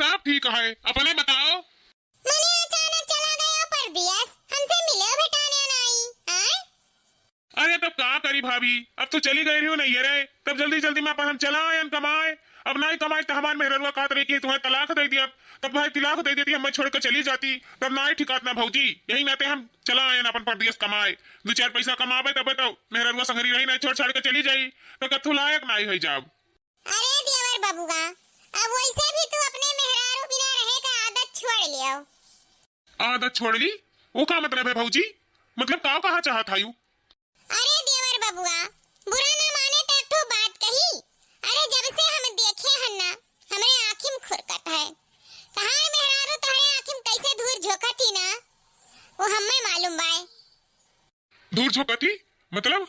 सब ठीक है, अपने बताओ। मैंने अचानक चला गया परदेस, हमसे मिले भेटाने नहीं हैं? अरे तब क्या करी भाभी, अब तो चली गई रही हो नहीं रे, तब जल्दी जल्दी में अपन हम चला आयन कमाए। अब नहीं कमाए तो हमारे मेहररुआ कहत रही कि तुम्हें तलाक दे दिया, तब भाई तलाक दे देती हमें छोड़ कर चली जाती, तब ना ही ठिकात ना भौजी, यही नाते हम चला आयन अपन परदेस कमाए। 2-4 पैसा कमावे तब तो मेहररुआ संगरी रही नहीं, छोड़ छाड़ के चली जाई तो कथू लायक नहीं है जाब। अरे देवर बबुआ, अब वैसे भी तू अपने मेहरारू बिना रहे का आदत छोड़ लियो। आदत छोड़ ली? वो क्या मतलब है भौजी, मतलब का कहा चाहत था यू? अरे देवर बबुआ, बुरा ना माने तो एक ठो बात कही। अरे जब से हम देखे हन ना, हमरे आँखिम खुरकत है। तहार मेहरारू तहरे आँखिम कैसे दूर झोंकती ना, वो हमें मालूम बाय। दूर झोंकती मतलब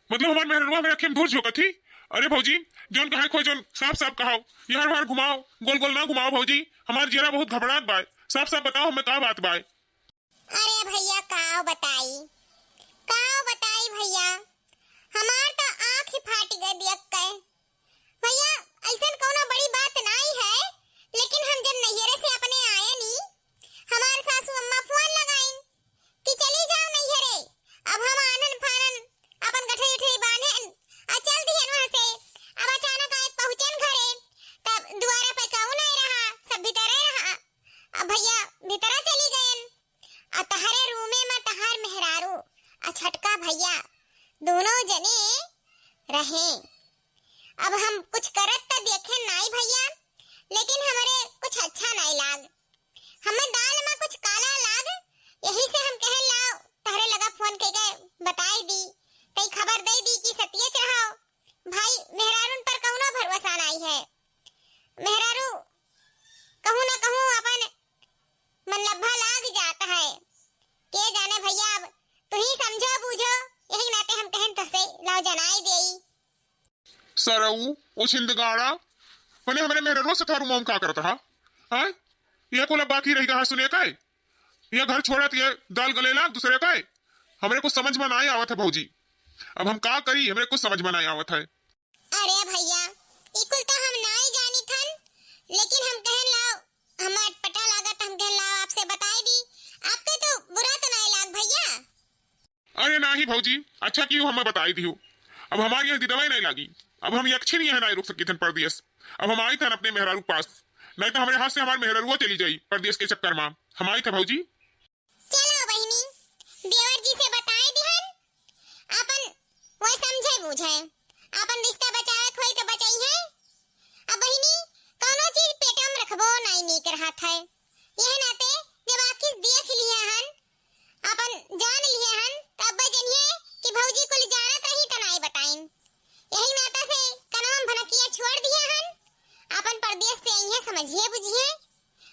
हमारे मेहररुआ में रखे दूर झोंकती? अरे भौजी जोन कहा खोई जोन साफ साफ कहो, यार बार घुमाओ, गोल गोल ना घुमाओ भौजी, हमारे जीरा बहुत घबराहट बाय, साफ साफ बताओ हमें का बात बाय। अरे भैया काव बताई भैया, हमार तो आँख ही फाट गए देख के। भैया ऐसा कोनो बड़ी बात नहीं है, लेकिन हम जब नैहरे से अपने आए नी, हमारे सासू अम्मा फोन लगाई कि चली जाओ नैहरे, अब हम आनन फानन अपन गठरी उठरी बांधन आ चल दिहन वहां से। अब अचानक आए पहुंचन घरे, तब द्वारा पे कहू नहीं रहा, सब भीतरे रहा। अब भैया भीतरा चली गए, आ तहरे रूमे में तहार मेहरारू आ छटका भैया दोनों जने रहे। अब हम कुछ करत तो देखे नहीं भैया, लेकिन हमारे कुछ अच्छा नहीं लाग, हमें दाल में कुछ काला लाग, यही से हम कहे लाओ तहरे लगा फोन के बताई दी, कई खबर दे दी कि सत्य चढ़ाओ। भाई मेहरारू पर कौनो भरोसा नहीं है, मेहरारू कहूँ ना कहूँ अपन मन लब्भा लाग जाता है। के जाने भैया, अब तू ही समझो बूझो, यही नाते हम कहन तो से लाओ जनाई देई। सरऊ ओ छिंदगाड़ा मैंने हमारे मेहररुआ से थारू मोम का करता हा? हां ये कोला बाकी रही कहा सुने का, ये घर छोड़त ये दाल गलेला दूसरे का, हमरे को समझ में नहीं आवत है भौजी, अब हम का करी, हमरे को समझ में नहीं आवत है। अरे भैया इकुल तो हम नहीं जानी थन, लेकिन हम कहन लाओ हमार पता लागत, हम कहन लाओ आपसे बताई दी, आपके तो बुरा तो नहीं लाग भैया। अरे नहीं भौजी, अच्छा क्यों हमें बताई दी हो, अब हमारी यहाँ दवाई नहीं लगी, अब हम यक्षिण यहाँ नहीं रुक सकी थन परदेश, अब हम आई थन अपने मेहरारू पास, नहीं तो हमारे हाथ से हमारे मेहरारूआ चली जाई परदेश के चक्कर में, हम आई थे भौजी। चलो बहनी, देवर जी से बताई दिहन, अपन वो समझे बूझे, अपन रिश्ता बचावे खोई तो बचाई है। अब बहनी कोनो चीज पेट में रखबो नहीं नीक रहा था, यह नाते जब आखिर देख लिए हन, अपन जान लिए हन, तब जनिए कि भौजी को जानत रही त नहीं बताइन, यही नाता से कनम भनकिया छोड़ दिए हन, अपन परदेश से यही समझिए बुझिए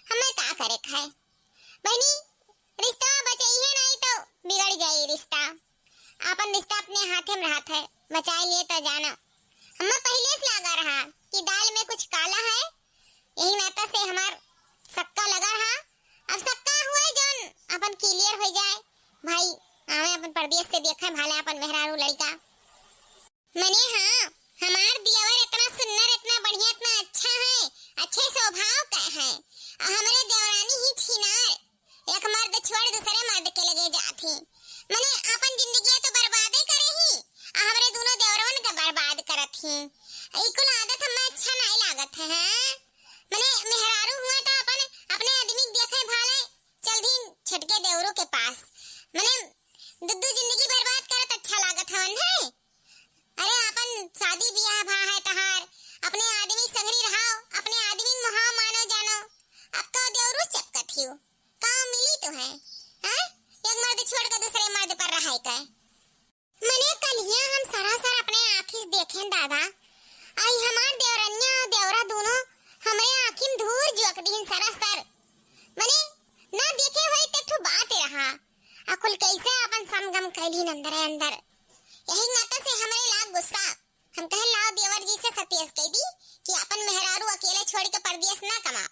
हमें का करे है। बहनी रिश्ता बचाइए नहीं तो बिगड़ जाए रिश्ता, अपन रिश्ता अपने हाथे में रहत है, बचाए लिए तो जाना। हमें पहले से लगा रहा कि दाल में कुछ काला है, यही नाता से हमार सक्का लगा रहा, अब सक्का हुआ जोन अपन क्लियर हो जाए। भाई आवे अपन परदेश से देखे भाले अपन मेहरारू लड़का मने। हाँ हमार दियावर इतना सुंदर, इतना बढ़िया, इतना अच्छा है, अच्छे स्वभाव का है, हमारे देवरानी ही छीनार, एक मर्द छोड़ दूसरे मर्द के लगे जाती, मने अपन जिंदगी तो बर्बाद करे ही, हमारे दोनों देवरवन का बर्बाद करत ही, इकुल आदत हमें अच्छा नहीं लागत है। मने मेहरारू हुआ तो अपन अपने आदमी देखे भाले चल दिन छटके देवरों के पास, मने दुद्दू जिंदगी बर्बाद करत अच्छा लागत है। अरे अपन शादी ब्याह भा है तहार, अपने आदमी संगरी रहाओ, अपने आदमी महाव मानो जानो, अब तो देवरू चपकत हियो, काम मिली तो है, हैं? एक मर्द छोड़ कर दूसरे मर्द पर रहा है। मने कलिया हम सरासर अपने आँखी देखें दादा, आई हमार देवरनिया और देवरा दोनों हमारे आँखी में धूर जोक दीन सरासर, मने ना देखे हुए तो बात रहा, अकुल कैसे अपन समगम कैलीन अंदर अंदर, यही नाता से हमारे लाग गुस्सा, हम कहे लाओ देवर जी से सत्यास कह दी कि अपन मेहरारू अकेले छोड़ के परदेश ना कमा,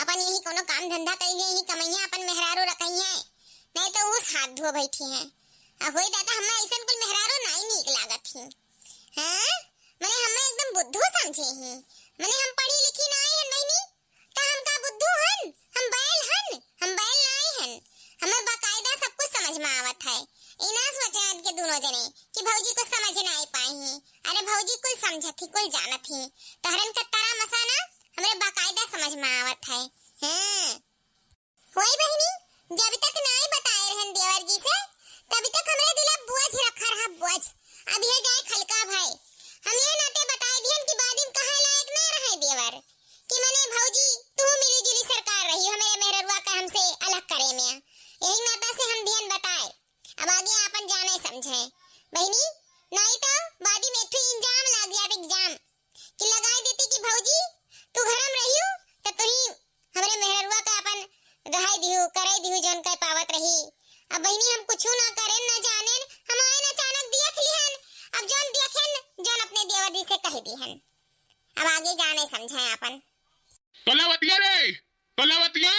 अपन यही कोनो काम धंधा करिए, यही कमाइया अपन मेहरारू रखई है, नहीं तो उस हाथ धो बैठी है। अब होई दादा हमें ऐसा कुल मेहरारू नहीं नीक लागत ही, हैं? मने हमें एकदम बुद्धू समझे ही, मने हम पढ़ी लिखी नहीं है नहीं तो हमका बुद्धू समझ में आवत है। इना सोचे के दोनों जने कि भौजी को समझ ना आई पाई ही। अरे भौजी कुल समझत ही, कुल जानत ही। तहरन का तारा मसाना हमरे बाकायदा समझ में आवत है। हां होई बहिनी, जब तक नहीं बताए रहन देवर जी से तभी तक हमरे दिला बोझ रखा रहा बोझ। अब ये जाए खलका भाई, हम ये नाते बताए दिहन कि बादिम कहे लायक ना रहे देवर कि मने भौजी तू मिली जुली सरकार रही हो मेरे मेहररुआ का हमसे अलग करे में। यही नाता से हम दिहन बताए, अब आगे आपन जाने समझे बहिनी। नहीं तो बादी में एक इंजाम लाग गया, एग्जाम कि लगाई देती कि भौजी तू घर में रहियो तो तू ही हमरे मेहररुआ का अपन रहाई दिहु करे दिहु जोन का पावत रही। अब बहिनी हम कुछ ना करें ना जाने, हम आए अचानक देख लिहन। अब जोन देखेन जोन अपने देवर जी से कह दिहन। अब आगे जाने समझे अपन। कलावतिया रे, कलावतिया,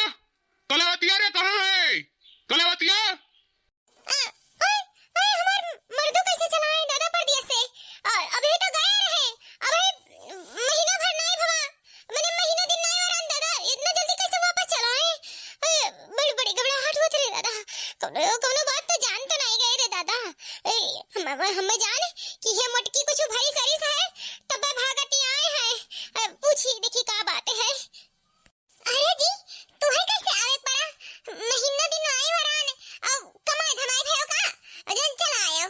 कलावतिया रे कहाँ है? कलावतिया हमार मर्दों कैसे चला है दादा परदेस से? अभी तो गए रहे, अभी महीना भर नहीं भवा, मैंने महीना दिन नहीं वरन दादा, इतना जल्दी कैसे वापस चला है? बड़ी बड़ी घबराहट होत रे दादा। कोनो बात तो जान तो नहीं गए रे दादा। हम जाने कि ये मटकी कुछ भारी सारी सा है, तब भागती आए हैं। पूछी देखी का बात है। अरे जी तू है कैसे आवे पड़ा? महीना दिन आई वरन अब कमाई धमाई भयो का अजन चला आयो।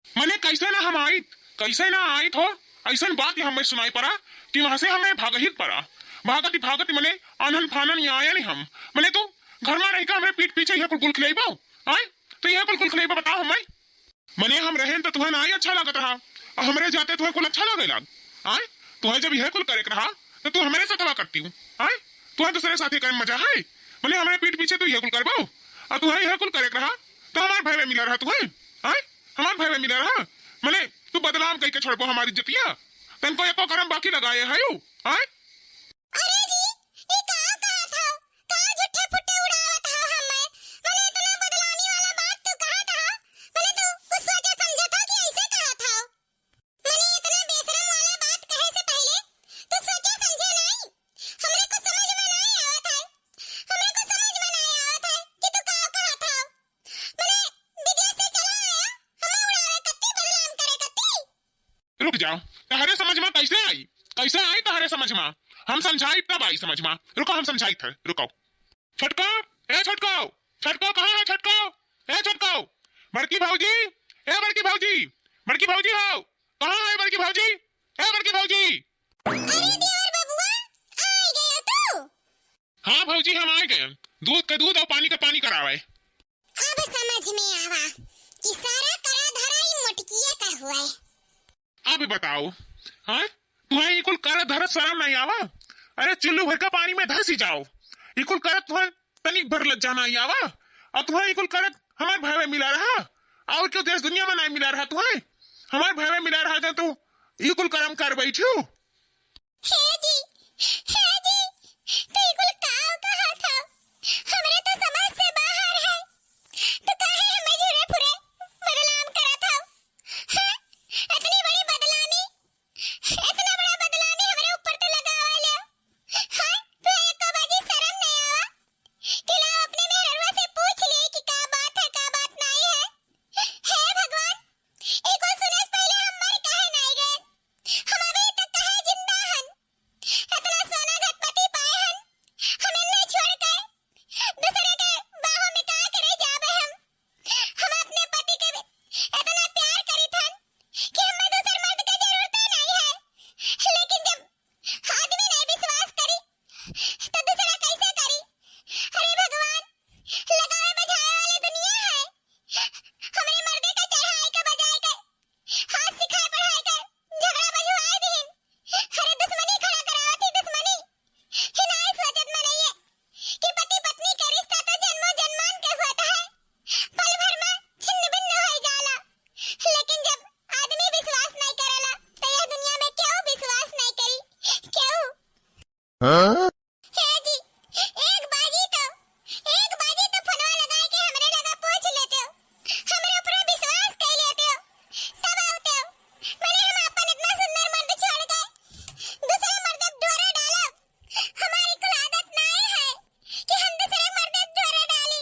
मने कैसे ना हम आई, कैसे ना आई तो ऐसा बात हमें सुनाई पड़ा कि वहां से हमें भाग ही पड़ा। भागती भागती मने आनन फानन यहाँ आया नहीं हम। मने तो घर में रह का हमें पीठ पीछे यह कुल खिलाइबा आए तो यह कुल खिलाइबा बताओ हमें। मने हम रहें तो तुम्हें ना ही अच्छा लगत रहा और हमरे जाते तुम्हें कुल अच्छा लगे लाग आए। तुम्हें जब यह कुल करे रहा तो तू हमारे साथ करती हूँ आए। तुम्हें दूसरे साथी का मजा है। मने हमारे पीठ पीछे तू यह कुल करवाओ और तुम्हें यह कुल करे रहा तो हमारे भाई में मिला रहा तुम्हें आए। हमारे भाई में मिला रहा मने तू बदलाम कह के छोड़बो हमारी इज्जतिया। तनको एको करम बाकी लगाए है यू आए। अरे जी ये का कहा था? का झूठे फुट्टे उड़ावत हो हमें? मैंने इतना बदलामी वाला बात तो कहा था? मैंने तो कुछ सोचा समझा था कि ऐसे कहा था। मैंने इतना बेशरम वाला बात कहे से पहले तो सोचा समझे नहीं। हमरे को समझ में नहीं आवत है। हमरे को समझ में नहीं आवत है कि तू का कहा था। मैंने विदेश से चला आया, हमें उड़ावे कत्ती बदलाम करे कत्ती। रुक जाओ, तहरे समझ में कैसे आई? कैसे आई तहरे समझ में? हम समझाई तब आई समझ में। रुको हम समझाई थे, रुको। छटको ए छटको, छटको कहाँ है छटको? ए छटको, बड़की भौजी, ए बड़की भौजी, बड़की भौजी हो कहाँ है बड़की भौजी? ए बड़की भौजी। अरे देवर बबुआ आ गया तू? हाँ भौजी हम आ गए। दूध का दूध और पानी का पानी करावे। अब समझ में आवा कि सारा करा धरा ही मटकिया का हुआ है। अब बताओ हाँ तुम्हें ये कुल कर धर शर्म नहीं आवा? अरे चुल्लू भर का पानी में धस ही जाओ। ये कुल कर तुम्हें तनिक भर लग जाना ही आवा और तुम्हें ये कुल कर हमारे भाई में मिला रहा और क्यों देश दुनिया में नहीं मिला रहा? तुम्हें हमारे भाई में मिला रहा था तो ये कुल कर्म कर बैठी हो। हे जी तो ये कुल का कहा था? हमरे तो समझ से बाहर है। तो काहे हमें झुरे फुरे बदनाम करा था? हाँ? इतनी बड़ी बदनामी, इतना बड़ा बदनामी हमारे ऊपर तो लगावा ले। हाँ? तो एक बाजी शर्म नहीं आवा कि लाओ अपने मेहरवा से पूछ ले कि का बात है का बात नहीं है। हे भगवान एक और सुने से पहले हम मर काहे नहीं गए? हम अभी तक काहे जिंदा हन? इतना सोना घटपति पाए हन, हमें नहीं छोड़ के दूसरे के बाहों में का करे जाबे हम? हम अपने पति के भी इतना प्यार करी थन कि हमें दूसरे मर्द की जरूरत नहीं है। लेकिन जब आदमी नहीं विश्वास करी तो दूसरा कैसे करी? अरे भगवान लगाए बजाए वाली दुनिया है। हमें मर्दे का चढ़ाई का बजाए के हाथ सिखाए पढ़ाए के झगड़ा बजवाए दिन। अरे दुश्मनी खड़ा करावती दुश्मनी ही नहीं सोचत में नहीं है कि पति पत्नी का रिश्ता तो जन्मों जन्मान के होता है, पल भर में छिन्न भिन्न हो जाला। लेकिन जब आदमी विश्वास नहीं करेला तो यह दुनिया में क्यों विश्वास नहीं करी? क्यों? हे जी एक बाजी तो फोनवा लगा के हमरे लगा पूछ लेते हो, हमरे ऊपर विश्वास कर लेते हो, तब आते हो। मैंने हम अपन इतना सुंदर मर्द छोड़ के दूसरे मर्द डोरे डालो। हमारी कुल आदत नहीं है कि हम दूसरे मर्द डोरे डाली।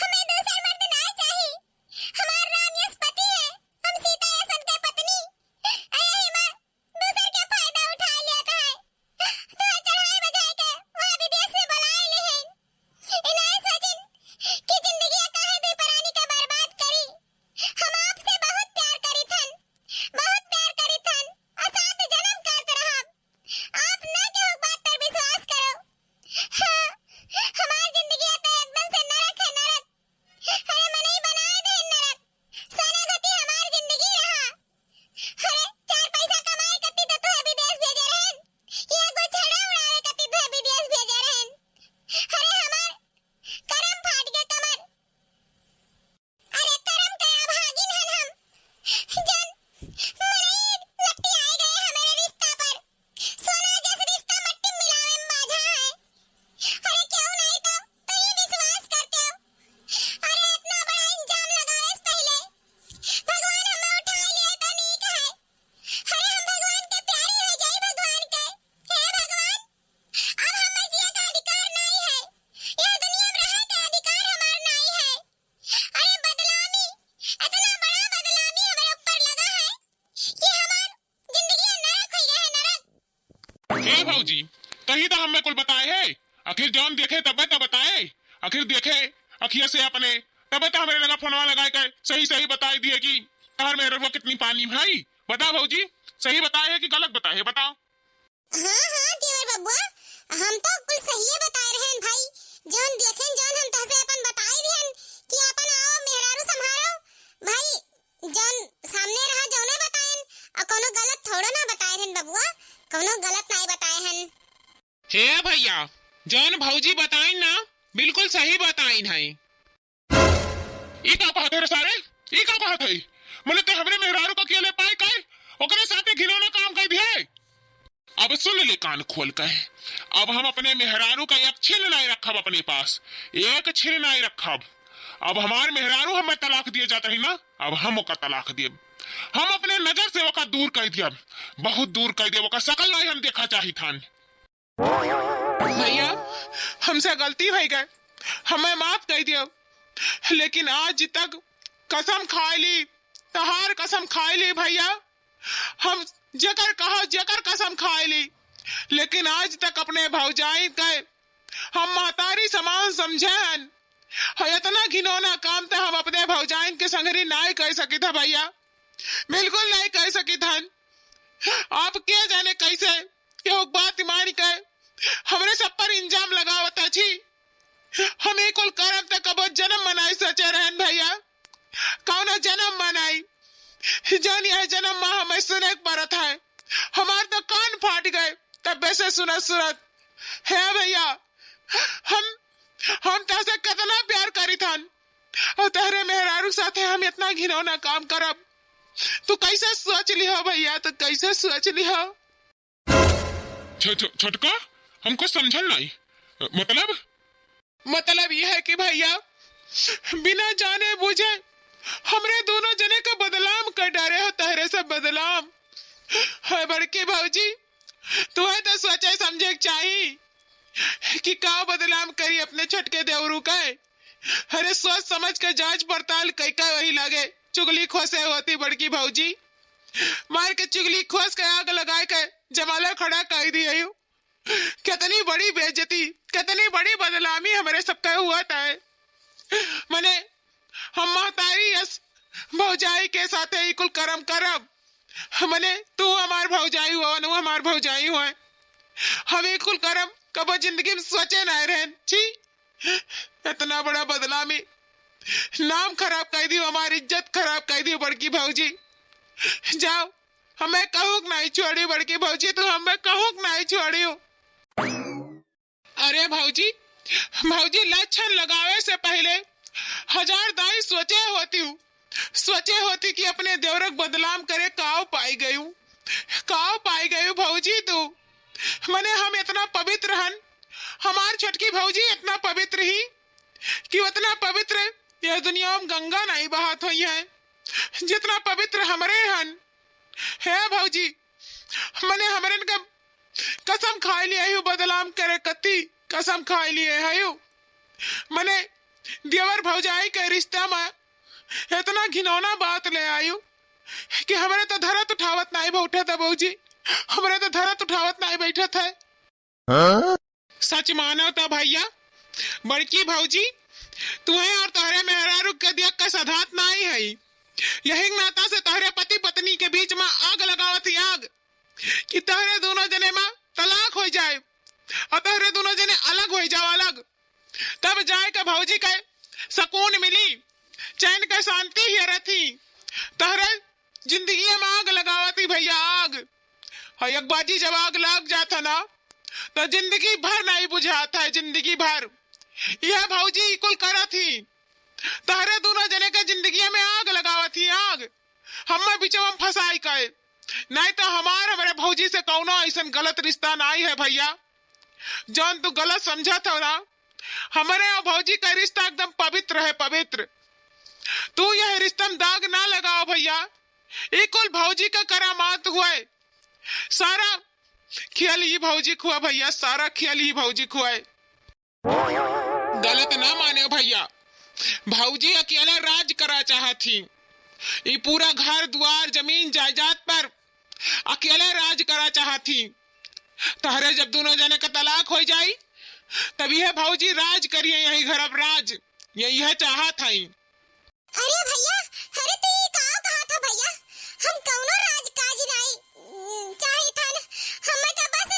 हमें दूसरे मर्द नहीं चाहिए। ए भौजी कहीं तो हमें कुल बताए है, आखिर जौन देखे तब तो बताए, आखिर देखे अखिया से अपने तब तो हमारे लगा फोनवा लगाए कर सही सही बताई दिए कि तार में रखो कितनी पानी भाई। बताओ भौजी सही बताए है कि गलत बताए है, बताओ। हाँ हाँ देवर बबुआ, हम तो कुल सही बताए रहन भाई। जौन देखें जौन हम तहसे अपन बताई दिहन कि अपन आओ मेहरारू संभारो भाई। जौन सामने रहा जौने बताएन, और कोनो गलत थोड़ा ना बताए रहन बबुआ, कोनो गलत नहीं बताए हन। हे भैया जौन भौजी बताइन ना बिल्कुल सही बताइन है। ई का कहत है रे सारे, ई का कहत है? मने ते हमरे मेहरारू को अकेले पाए काहे ओकरे साथे घिनौना काम कर दिए। अब सुन ले कान खोल कर, अब हम अपने मेहरारू का एक छिल नहीं रखब अपने पास, एक छिल नहीं रखब। अब हमार मेहरारू हमें तलाक दिए जाता है ना, अब हम ओका तलाक दिए, हम अपने नजर से ओका दूर कर दिया, बहुत दूर कर दिया, ओका शकल नहीं हम देखा चाही थान। भैया हमसे गलती हो गए, हमें माफ कर दियो, लेकिन आज तक कसम खा ली, तहार कसम खा ली भैया, हम जकर कहो जकर कसम खा ली, लेकिन आज तक अपने भौजाई के हम महतारी समान समझे हन। इतना घिनौना काम तो हम अपने भौजाइन के संगरी नहीं कर सकी था भैया, बिल्कुल नहीं कर सकी था। आप क्या जाने कैसे ये बात मान के हमरे सब पर इंजाम लगावत अछि। हम एक कुल करम तक कबो जन्म मनाई सचे रहन भैया, कौन जन्म मनाई जान यह जन्म माँ हमें सुने परत है, हमार तो कान फाट गए तब वैसे सुनत सुनत। है भैया हम तैसे कितना प्यार करी थान, और तेरे मेहरारू साथे हम इतना घिनौना काम करब, तू कैसे सोच ली हो भैया, तू कैसे सोच ली हो? छोटका हमको समझल नहीं, मतलब यह है कि भैया बिना जाने बुझे हमरे दोनों जने का बदलाम कर डारे हो, तहरे से बदलाम है। बड़की भौजी तुम्हें तो सोचे समझे चाहिए कि का बदलाम करी अपने छटके देवरू का। अरे सोच समझ के जांच पड़ताल कई का वही लगे चुगली खोसे होती बड़की भौजी, मार के चुगली खोस के आग लगाए के जमाला खड़ा कर दी है। कितनी बड़ी बेइज्जती, कितनी बड़ी बदलामी हमारे सबका हुआ था। मने हम महतारी यस भौजाई के साथे कुल करम करब, मने तू हमार भौजाई हुआ नु हमार भौजाई हुआ, हम कुल करम कबो जिंदगी में सोचे ना रहन। छी इतना बड़ा बदलामी, नाम खराब कर दी, हमारी इज्जत खराब कर दी बड़की भौजी। जाओ हमें कहूक नहीं छोड़ी बड़की भौजी, तू हमें कहूक नहीं छोड़ी हो। अरे भौजी लक्षण लगावे से पहले हजार दाई सोचे होती कि अपने देवरक बदलाम करे काव पाई गयू भौजी तू। मने हम इतना पवित्र हन, हमार छटकी भौजी इतना पवित्र ही कि उतना पवित्र यह दुनिया में गंगा नहीं बहात हुई है जितना पवित्र हमरे हन। है भौजी मने हमरे का कसम खा लिए हूँ बदलाम करे कती, कसम खा लिए है। मने देवर भौजाई के रिश्ता में इतना घिनौना बात ले आयु कि हमारे तो धरत उठावत नहीं बैठा था भौजी, हमारे तो धरत उठावत नहीं बैठा था। सच मानो तो भैया बड़की भौजी तुम्हें और तोहरे मेहरारू के देख का सधात नहीं है, यही नाता से तोहरे पति पत्नी के बीच में आग लगावत आग कि तोहरे दोनों जने में तलाक हो जाए और तोहरे दोनों जने अलग हो जाओ अलग, तब जाए के भौजी के सुकून मिली, चैन के शांति ही रहती। तोहरे जिंदगी में आग लगावती भैया आग, और एक बाजी जब आग लग जाता ना तो जिंदगी भर नहीं बुझाता है, जिंदगी भर। यह भौजी कुल करा थी, तोहरे दोनों जने के जिंदगी में आग लगावत थी आग, हम बीचों फंसाई के, नहीं तो हमारे भौजी से कौनो ऐसा गलत रिश्ता नहीं है भैया। जौन तू गलत समझा था ना, हमारे और भौजी का रिश्ता एकदम पवित्र है, पवित्र। तू यह रिश्ता में दाग ना लगाओ भैया, कुल भौजी का करामात हुआ, सारा ख्याल ही भौजी खुआ भैया, सारा ख्याल ही भौजी खुआ। गलत ना माने भैया, भौजी अकेला राज करा चाहती, ये पूरा घर द्वार जमीन जायदाद पर अकेला राज करा चाहती। तहरे जब दोनों जने का तलाक हो जाई तभी है भौजी राज करिए यही घर अब राज यही है चाहत हई। अरे भैया, अरे तू ये कहा था भैया, हम कौनो राजकाज नहीं चाहे था न, हमें तो बस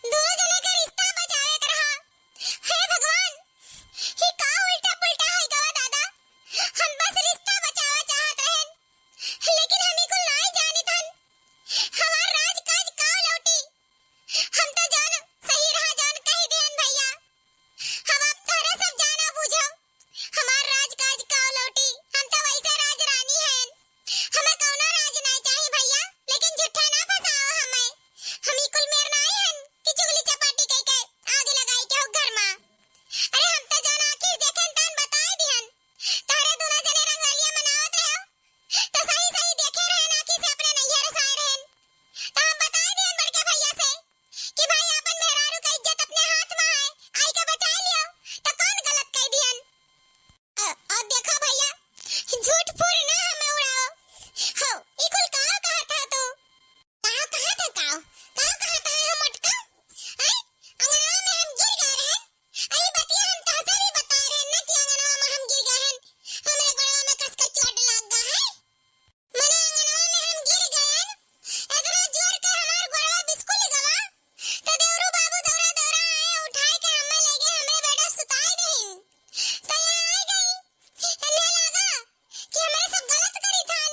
दोनों जने का रिश्ता बचावे कर रहा। हे भगवान, ये का उल्टा पुल्टा है गवा दादा, हम बस रिश्ता बचावा चाहत रहन, लेकिन हमी को नहीं जानी थन हमार राजकाज का लौटी। हम तो जान सही रहा जान कही देन भैया, हम आप तोरे सब जाना बूझो हमार राजकाज का लौटी। हम तो वैसे राज रानी हैं, हमें कौनो राज नहीं चाहिए भैया, लेकिन झूठा ना फसाओ हमें। हम कुल मेर नहीं हैं कि चुगली चपाटी कह के आग लगाई के हो घर में। अरे हम तो जाना आखिर देखें तन बताए दिहन तारे दोनों जने रंगोलियां मनावत रहो तो सही सही देखे रहन आखिर से अपने नैहर साए रहन, तो हम बताए दिहन बड़के भैया से कि भाई अपन मेहरारू का इज्जत अपने हाथ में है, आई के बचा लियो, तो कौन गलत कह दिहन। और देखो भैया, झूठ फूट ना हमें उड़ाओ। हो ई कुल कहा था तू कहा था हम मटका हैं अंगनवा में हम गिर गए हैं। अरे बतिया हम तहसे भी बता रहे हैं ना कि अंगनवा में हम गिर गए हैं, हमरे गोड़वा में कस के चोट लग गया है। मने अंगनवा में हम गिर गए हैं, इतना जोर के हमार गोड़वा बिस्कुल गवा तो देवरू बाबू दौड़ा दौड़ा आए उठाए के हमें ले गए, हमरे बेटा सुताई देहिन तो यहाँ आ गई। इन्हें लगा कि हमारे सब गलत करी थन,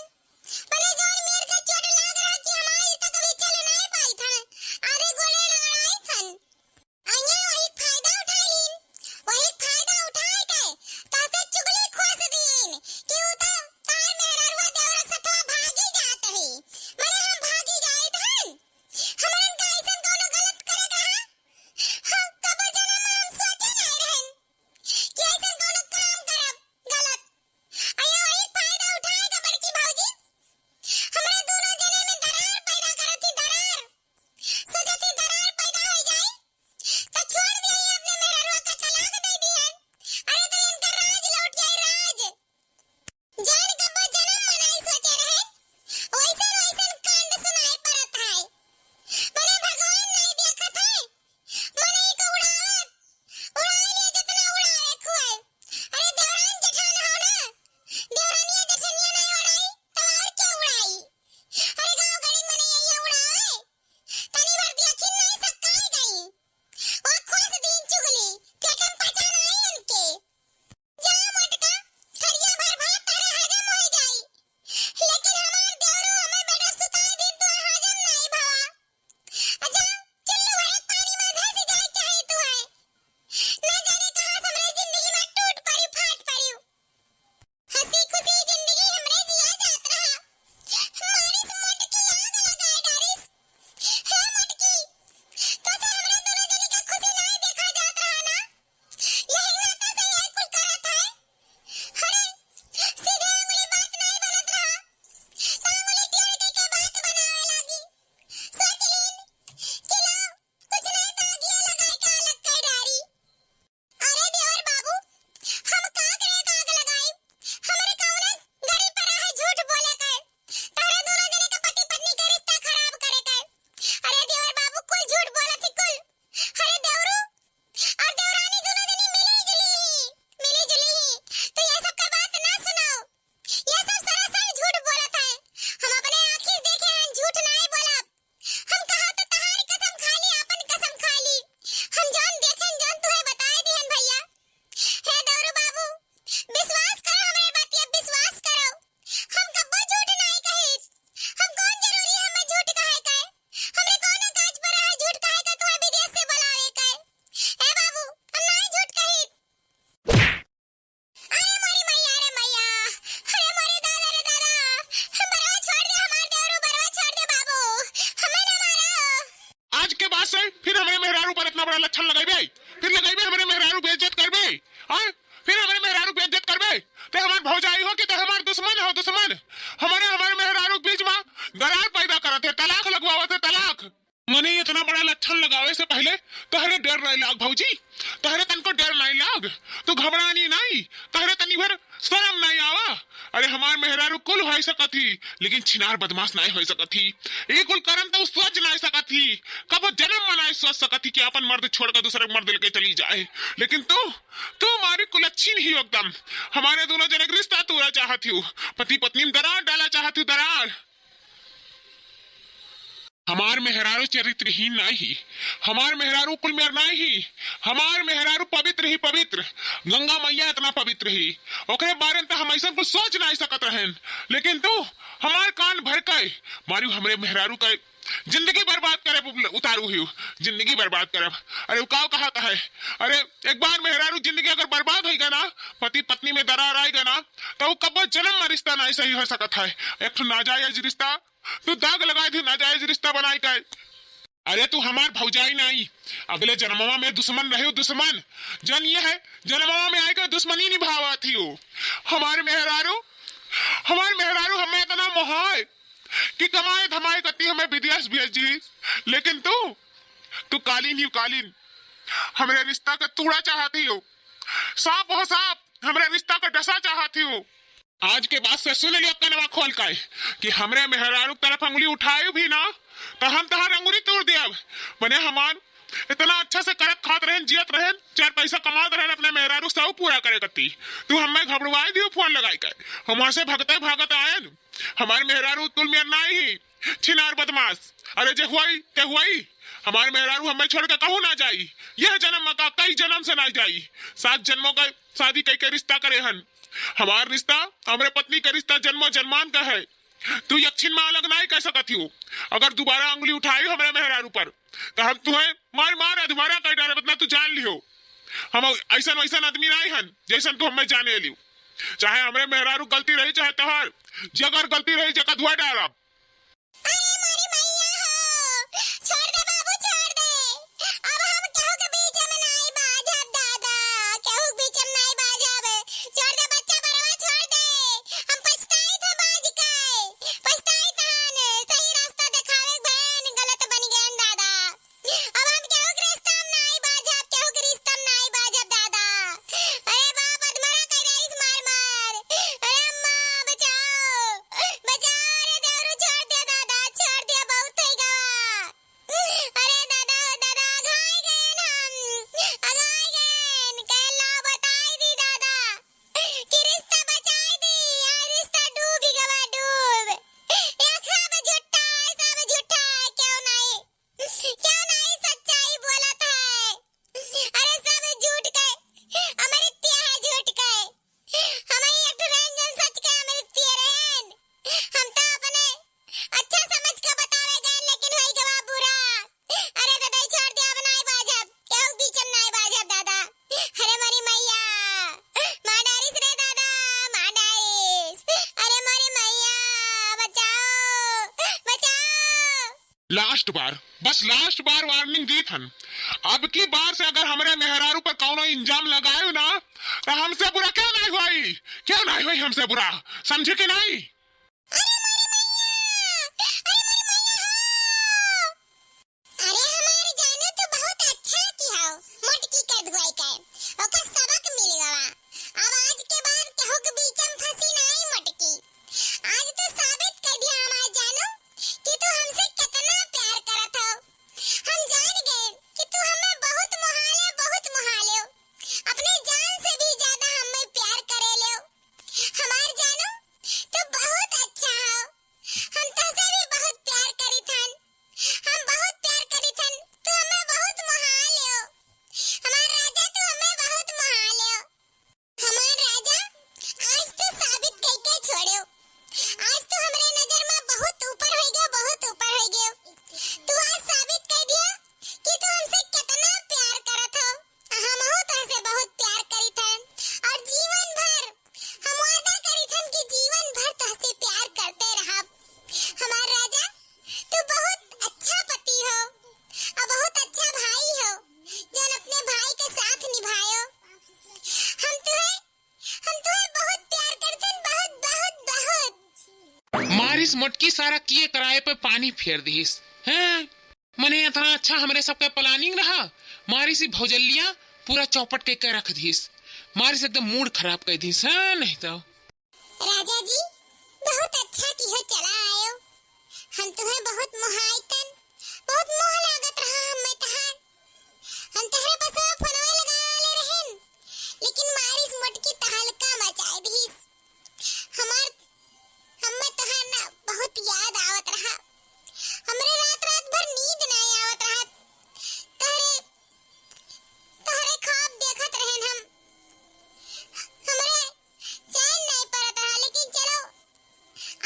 मने जोर मेर के चोट लग रहा कि हमारी तक भी चल नहीं पाई थन, आधे गोले लड़ाई थन। अन्या वही फायदा उठाईन, वही फायदा उठाए के ताते चुगली खोस दीन कि उता तार मेहररुआ देवरा सतवा भागी जात ही। मने हम भागी जाए थन, हमरन का ऐसन कोनो गलत करे कहा हम कब जन्म में हम सोचे नहीं रहन कि ऐसन कोनो काम करब गलत। अया वही फायदा उठाए के बड़की भौजी हमरे दोनों जने में दरार पैदा करती, दरार सोचती दरार पैदा हो जाए तो छोड़ दिए अपने मेहररुआ का तलाक दे दिए। अरे तो इनका राज लौट जाए, राज जान कब जन्म में नहीं सोचे रहे वैसन वैसन कांड सुनाई पड़त है। मने भगवान नहीं देखत है, मने को उड़ावत उड़ाए लिए जितना उड़ावे खुए। अरे देवरान जेठान हो ना, देवरानिया जेठनिया नहीं उड़ाई तो और क्या उड़ाई। अरे गांव गड़ी मने यही उड़ावे तनी भर दिया कि नहीं सकाई गई वो खोस दीन चुगली पेटम पचा नहीं इनके। जा मटका थरिया भर भात तारे हजम हो जाई, लेकिन हमार देवरू हमें बेटा सुताई दिन तो हजम नहीं भवा। अच्छा चुल्लू भर पानी में धस जाए चाहे तू है न जाने कहां हमरे जिंदगी में टूट पड़ी फाट पड़ी। हंसी खुशी जिंदगी हमरे जिया जात रहा, मारिस मटकी आग लगाए डारिस। हे मटकी तो हमरे दोनों जने का खुशी नहीं देखा जात रहा ना, यही नाता से यही कुल करत है। अरे सीधे अंगुली बात नहीं बनत रहा तो अंगुली टेढ़ के बात बनावे लागी। सोच लीन कि लो कुछ नहीं तो आगिया लगाए के अलग कर डारी। अरे देवर बाबू, हम का करे का आग लगाई, हमरे कौने गड़ी पर है झूठ बोले के तारे दोनों जने का पति पत्नी का रिश्ता खराब करे के। अरे देवर बाबू कुल झूठ बोलत ही कुल। अरे देवरू और देवरानी दोनों जने मिली जुली ही तो ये सब का बात ना सुनाओ, ये सब सरासर झूठ बोलत है। हम अपने आंखी देखे हैं झूठ नहीं बोलब। हम कहा तो तहारी कसम खा ली, अपन कसम खा ली, हम जान देखें जान तुहे बताए दिहन भैया। हे देवरू बाबू विश्वास करो हमरे बातिया, विश्वास करो हम कब्बो झूठ नहीं कही। हम कौन जरूरी है हमें झूठ कहे के, हमरे कौन काज पर है झूठ कहे के तुहे विदेश से बुलावे के। हे बाबू हम नहीं झूठ कही। अरे मोरी मैया, अरे मैया, अरे मोरे दादा रे दादा, बरवा छोड़ दे हमार देवरू, बरवा छोड़ दे बाबू, हमें ना मारो। आज के बाद से फिर हमारे मेहरारू पर इतना बड़ा लक्षण लगाइबे, फिर लगाइबे हमारे मेहरारू बेइज्जत करबे, हां फिर हमारे मेहरारू बेइज्जत करबे ते हमार भौजाई हो कि ते हमार दुश्मन हो, दुश्मन हमारे मेहरारू के बीच में दरार पैदा करत है, तलाक लगवावत है, तलाक। मने इतना बड़ा लक्षण लगावे से पहले तहरे डर नहीं लाग भौजी, तहरे तनको डर नहीं लाग, तू घबरानी नहीं, तहरे तनी भर शर्म नहीं आवा। अरे हमार मेहरारू कुल हो सकती लेकिन छिनार बदमाश नहीं हो सकत थी। एक कुल करम तो सोच नहीं सकत थी, कब जन्म में नहीं सोच सकत थी कि अपन मर्द छोड़कर दूसरे मर्द लेके चली जाए। लेकिन तू हमारी कुलच्छी नहीं हो एकदम। हमारे दोनों जने का रिश्ता तोड़ा चाहती हूँ, पति पत्नी में दरार डाला चाहती हूँ, दरार। हमार मेहरारू चरित्रहीन नहीं, हमार मेहरारू कुल मेर नहीं, हमार मेहरारू पवित्र ही पवित्र, गंगा मैया इतना पवित्र ही, ओकरे बारे में तो हम ऐसा कुछ सोच नहीं सकत रहन। लेकिन तू हमार कान भर के मारू हमरे मेहरारू का जिंदगी बर्बाद करे उतारू ही, जिंदगी बर्बाद करे। अरे उकाव कहा है, अरे एक बार मेहरारू जिंदगी अगर बर्बाद होगा ना, पति पत्नी में दरार आएगा ना, तो वो कब जन्म में रिश्ता नहीं सही हो सकता है। एक तो नाजायज रिश्ता तू दाग लगाए थी, नाजायज रिश्ता बनाई का। अरे तू हमार भौजाई नहीं, अगले जन्मवा में दुश्मन रहे हो, दुश्मन जन ये है जन्मवा में आएगा दुश्मनी निभावा थी हो। हमारे मेहरारू हमें इतना मोहाय कि कमाए धमाए करती हमें विदेश भेज दी। लेकिन तू कालीन ही कालीन हमारे रिश्ता का तूड़ा चाहती हो, सांप हो सांप हमारे रिश्ता का डसा चाहती हो। आज के बाद से सुन लियो कनवा खोल के कि हमरे मेहरारू तरफ अंगुली उठाए भी ना तो हम तहार अंगुली तोड़ देब। बने हमान इतना अच्छा से करत खात रहन, जियत रहन, चार पैसा कमात रहन, अपने मेहरारू सब पूरा करे करती। तू हमें घबराई दियो फोन लगाई के, हम वहां से भागते आयन। हमारे मेहरारू तुल में नहीं छिनार बदमाश। अरे जे हुई हमारे मेहरारू हमें छोड़ के कहूँ ना जाई, यह जन्म का कई जन्म से ना जाई, 7 जन्मों का शादी कई के रिश्ता करे हन। हमार रिश्ता हमारे पत्नी का रिश्ता जन्मों जन्मान का है। तू यक्षिन में अलग नहीं कह सकती हो। अगर दोबारा अंगुली उठाई हमारे मेहरारू पर तो हम तुम्हें मार अधमारा कर डाले, बतना तू जान लियो। हम ऐसा आदमी नहीं हन जैसन तू हमें जाने लियो। चाहे हमारे मेहरारू गलती रही चाहे तोहर, जगर गलती रही जगह धुआ डाला। लास्ट बार वार्निंग दी थन। अब की बार से अगर हमारे मेहरारू पर कौनो इंजाम लगायो ना तो हमसे बुरा क्यों नहीं हुई हमसे बुरा, समझे कि नहीं? मोटकी सारा किए कराए पे पानी फेर दीस हैं। मने इतना अच्छा हमरे सबके प्लानिंग रहा, मारी सी भौजलिया पूरा चौपट के रख दीस, मारी से एकदम मूड खराब कर दीस है। नहीं तो राजा जी बहुत अच्छा कि हो चला आयो। हम तुम्हें बहुत मोहाइतन, बहुत मोह लागत रहा हम तहार। हम तहरे बसवा फोनवे लगा ले रहन, लेकिन मारिस मोटकी तहलका मचाए दीस। हमें तहार ना बहुत याद आवत रहा। हमरे रात रात भर नींद नहीं आवत रहा। तहरे ख्वाब देखत रहन हम। हमरे चैन नहीं पड़त रहा, लेकिन चलो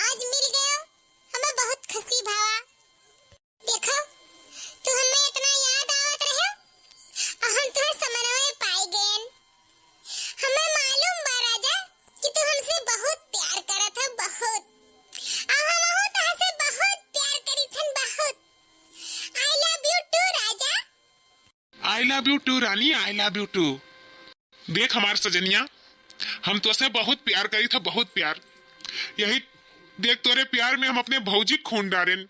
आज मिल गयो, हमें बहुत खुशी भावा। देखो तू हमें इतना याद आवत रहे और हम तुहे समनवे पाई गएन। हमें मालूम बा राजा कि तू हमसे बहुत प्यार करत है, बहुत। और हमहू तहसे बहुत प्यार करीत हन, बहुत। I love you too raja. I love you too rani, I love you too. देख हमार सजनिया, हम तो से बहुत प्यार करी था, बहुत प्यार। यही देख तोरे प्यार में हम अपने भौजी खून डारेन।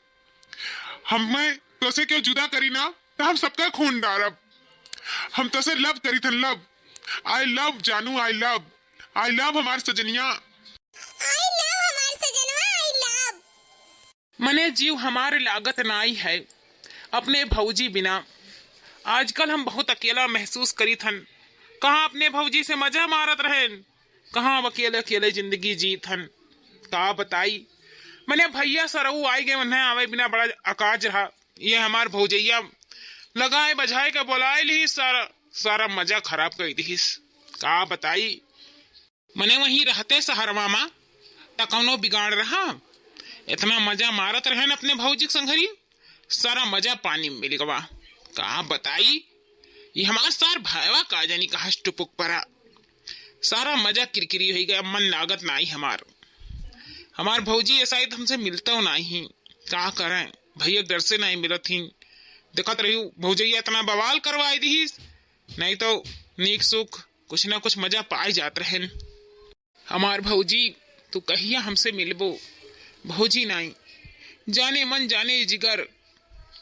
हमें तो से क्यों जुदा करी ना, तो हम सबका खून डारब। हम तो से लव करी थन, लव। आई लव जानू, आई लव हमार सजनिया। आई लव हमार सजनवा, आई लव। मने जीव हमारे लागत नाई है अपने भौजी बिना। आजकल हम बहुत अकेला महसूस करी थन। कहाँ अपने भौजी से मजा मारत रहेन, कहाँ अकेले अकेले जिंदगी जी थन। का बताई, मैंने भैया सरऊ आई गए, उन्हें आवे बिना बड़ा अकाज रहा। ये हमार भौजैया लगाए बजाए के बोलाए ली, सारा मजा खराब कर दीस। का बताई, मने वहीं रहते शहरवा में त कौनो बिगाड़ रहा। इतना मजा मारत रहन अपने भौजी संघरी, सारा मजा पानी में मिल गवा। का बताई, ये हमार सार भाईवा का जानी कहा टुपुक परा। सारा मजा किरकिरी हो गया, मन लागत नहीं हमार भौजी ऐसा ही हमसे मिलता नहीं। का करें, भैया डर से नहीं मिलत ही। देखत रही भौजैया इतना बवाल करवाई दी, नहीं तो नीक सुख कुछ ना कुछ मजा पाए जात रहन। हमार भौजी तू कहिया हमसे मिलबो, भौजी नहीं जाने मन जाने जिगर।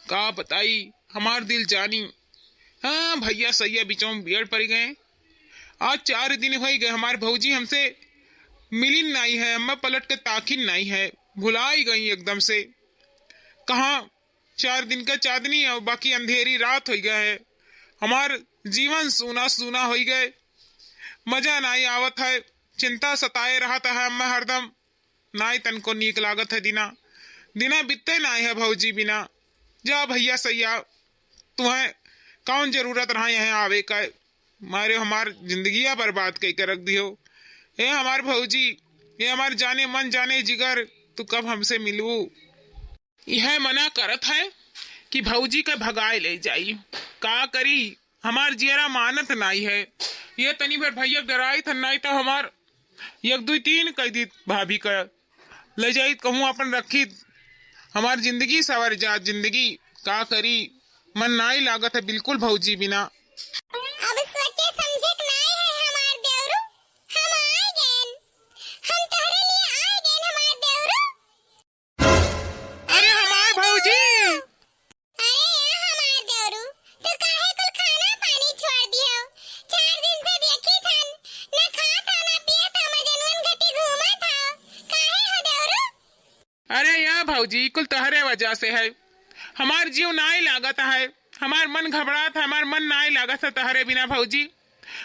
का बताई, हमार दिल जानी। हाँ भैया सैया बीचों में बिगड़ पड़ गए। आज 4 दिन हो गए हमार भौजी हमसे मिलिन नहीं है, अम्मा पलट के ताकिन नहीं है, भुला ही गई एकदम से। कहाँ 4 दिन का चांदनी और बाकी अंधेरी रात हो गया है। हमार जीवन सूना सूना हो गए, मजा नहीं आवत है, चिंता सताए रहा है अम्मा हरदम। नाई तन को नीक लागत है, दिना बीतते नहीं है भौजी बिना। जा भैया सैया, तुम्हें कौन जरूरत रहा यहाँ आवे का, मारे हमार जिंदगिया बर्बाद कई के रख दियो। ये हमार भौजी, ये हमार जाने मन जाने जिगर, तू कब हमसे मिलू। यह मना करत है कि भौजी के भगाए ले जाई। का करी, हमार जियरा मानत नहीं है। ये तनी भर भैया डराई थन, नहीं तो हमार 1 2 3 कह दी भाभी का ले जाई कहूँ अपन रखी। हमार जिंदगी सवर जा जिंदगी। का करी, मन नाई लागत है बिल्कुल भौजी बिना। अब सोचे समझे नहीं है हमार देवरू, हम आए गएन, हम तहरे लिए आए गएन हमार देवरू। अरे हमार भौजी, अरे या हमार देवरू, तू काहे कुल खाना पानी छोड़ दियो। 4 दिन से देखी थन, ना खा था ना पिया था, मजनवन घटी घूमा था। काहे हो देवरू? अरे या भौजी कुल तहरे वजह से है। हमार जीव नाई लागत है, हमार मन घबरात है, हमार मन नाई लागत है तहरे बिना भौजी।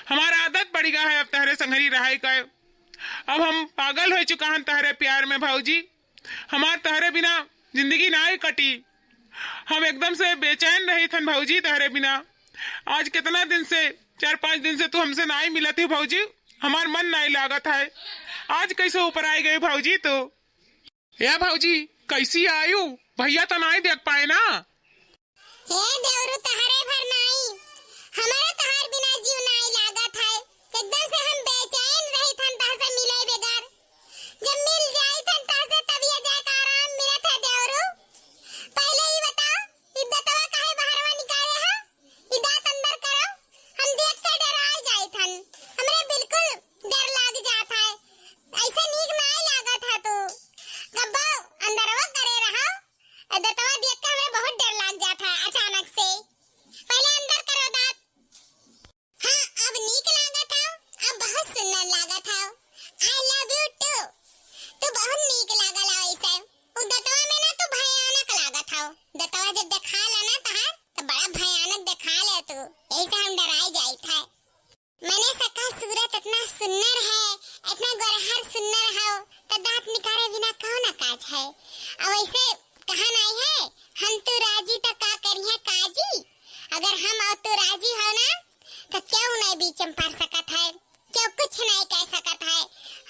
हमार आदत पड़ गया है अब तहरे संघरी रहाई का। अब हम पागल हो चुका हैं तहरे प्यार में भौजी। हमार तहरे बिना जिंदगी नाई कटी। हम एकदम से बेचैन रही थन भौजी तहरे बिना। आज कितना दिन से, 4-5 दिन से तू हमसे नाई मिला थी भौजी। हमार मन नाई लागत है। आज कैसे ऊपर आई गई भौजी तू? या भौजी कैसी आयु, भैया तो नहीं देख पाए ना। हे देवरू तहरे भर नहीं, हमारा तहार बिना जीव नहीं लागत है। एकदम से हम बेचैन रही थन तहसे मिले बेगर। जब मिल जाई थन तहसे तब ये जाके आराम मिलत है देवरू। पहले ही बताओ, इद्दतवा काहे बाहरवा निकाले हा? इद्दत अंदर करो, हम देख के डराए जाई थन। हमरे बिल्कुल डर लाग जात है, ऐसे नीक नहीं लागत है। तू गब्बा अंदरवा करे रहा, इद्दतवा देख के हमें बहुत डर लाग जाता है अचानक से। पहले अंदर करो दांत। हाँ अब नीक लागत है, अब बहुत सुंदर लागत है। आई लव यू टू, तू बहुत नीक देखाओ दतवा जब देखा ला ना तहार तो बड़ा भयानक देखा ले तू, यही से हम डराई जाई था। मैंने सका सूरत इतना सुंदर है, इतना गोरहर सुंदर है तो दांत निकाले बिना कौन काज है। और वैसे कहा नहीं है हम तो राजी तो का करिए काजी, अगर हम और तो राजी हो ना तो क्यों नहीं बीच में पड़ सकत है, क्यों कुछ नहीं कह सकत है।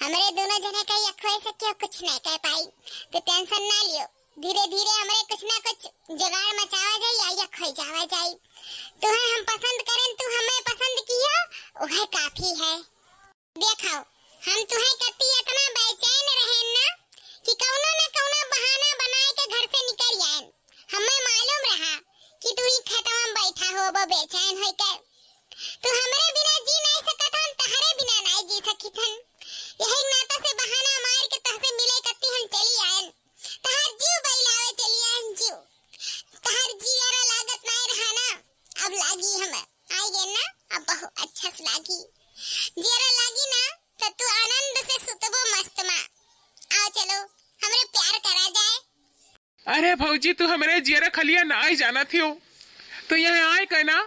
हमारे दोनों जने का यखवे से क्यों कुछ नहीं कह पाई, तो टेंशन ना लियो, धीरे धीरे हमारे कुछ ना कुछ जुगाड़ मचावा जाए या यखवे जावा जाए। तुम्हें हम पसंद करें, तू हमें पसंद कियो वह काफी है। देखो हम तुम्हें कति इतना बेचैन रहें ना कि कौनो न कौनो बहाना बनाए के घर से निकल आए। हमें मालूम रहा कि तू ही खतवा में बैठा हो वो बेचैन होई के, तू हमारे बिना जी नहीं सकत हन, तहरे बिना नहीं जी सकित हन। यही नाता से बहाना मार के तहसे मिले कति हम चली आएन, तहर जीव बैलावे चली आएन जीव, तहर जीरा लागत नहीं रहा ना, अब लागी हमें आई गए ना, अब बहुत अच्छा से लागी जीरा लागी ना तो तू आनंद से सुतबो मस्त मा। आओ चलो हमरे प्यार करा जाए। अरे भौजी तू हमारे जियरा खलिया ना आई जाना थी हो, तो यहाँ आए कहना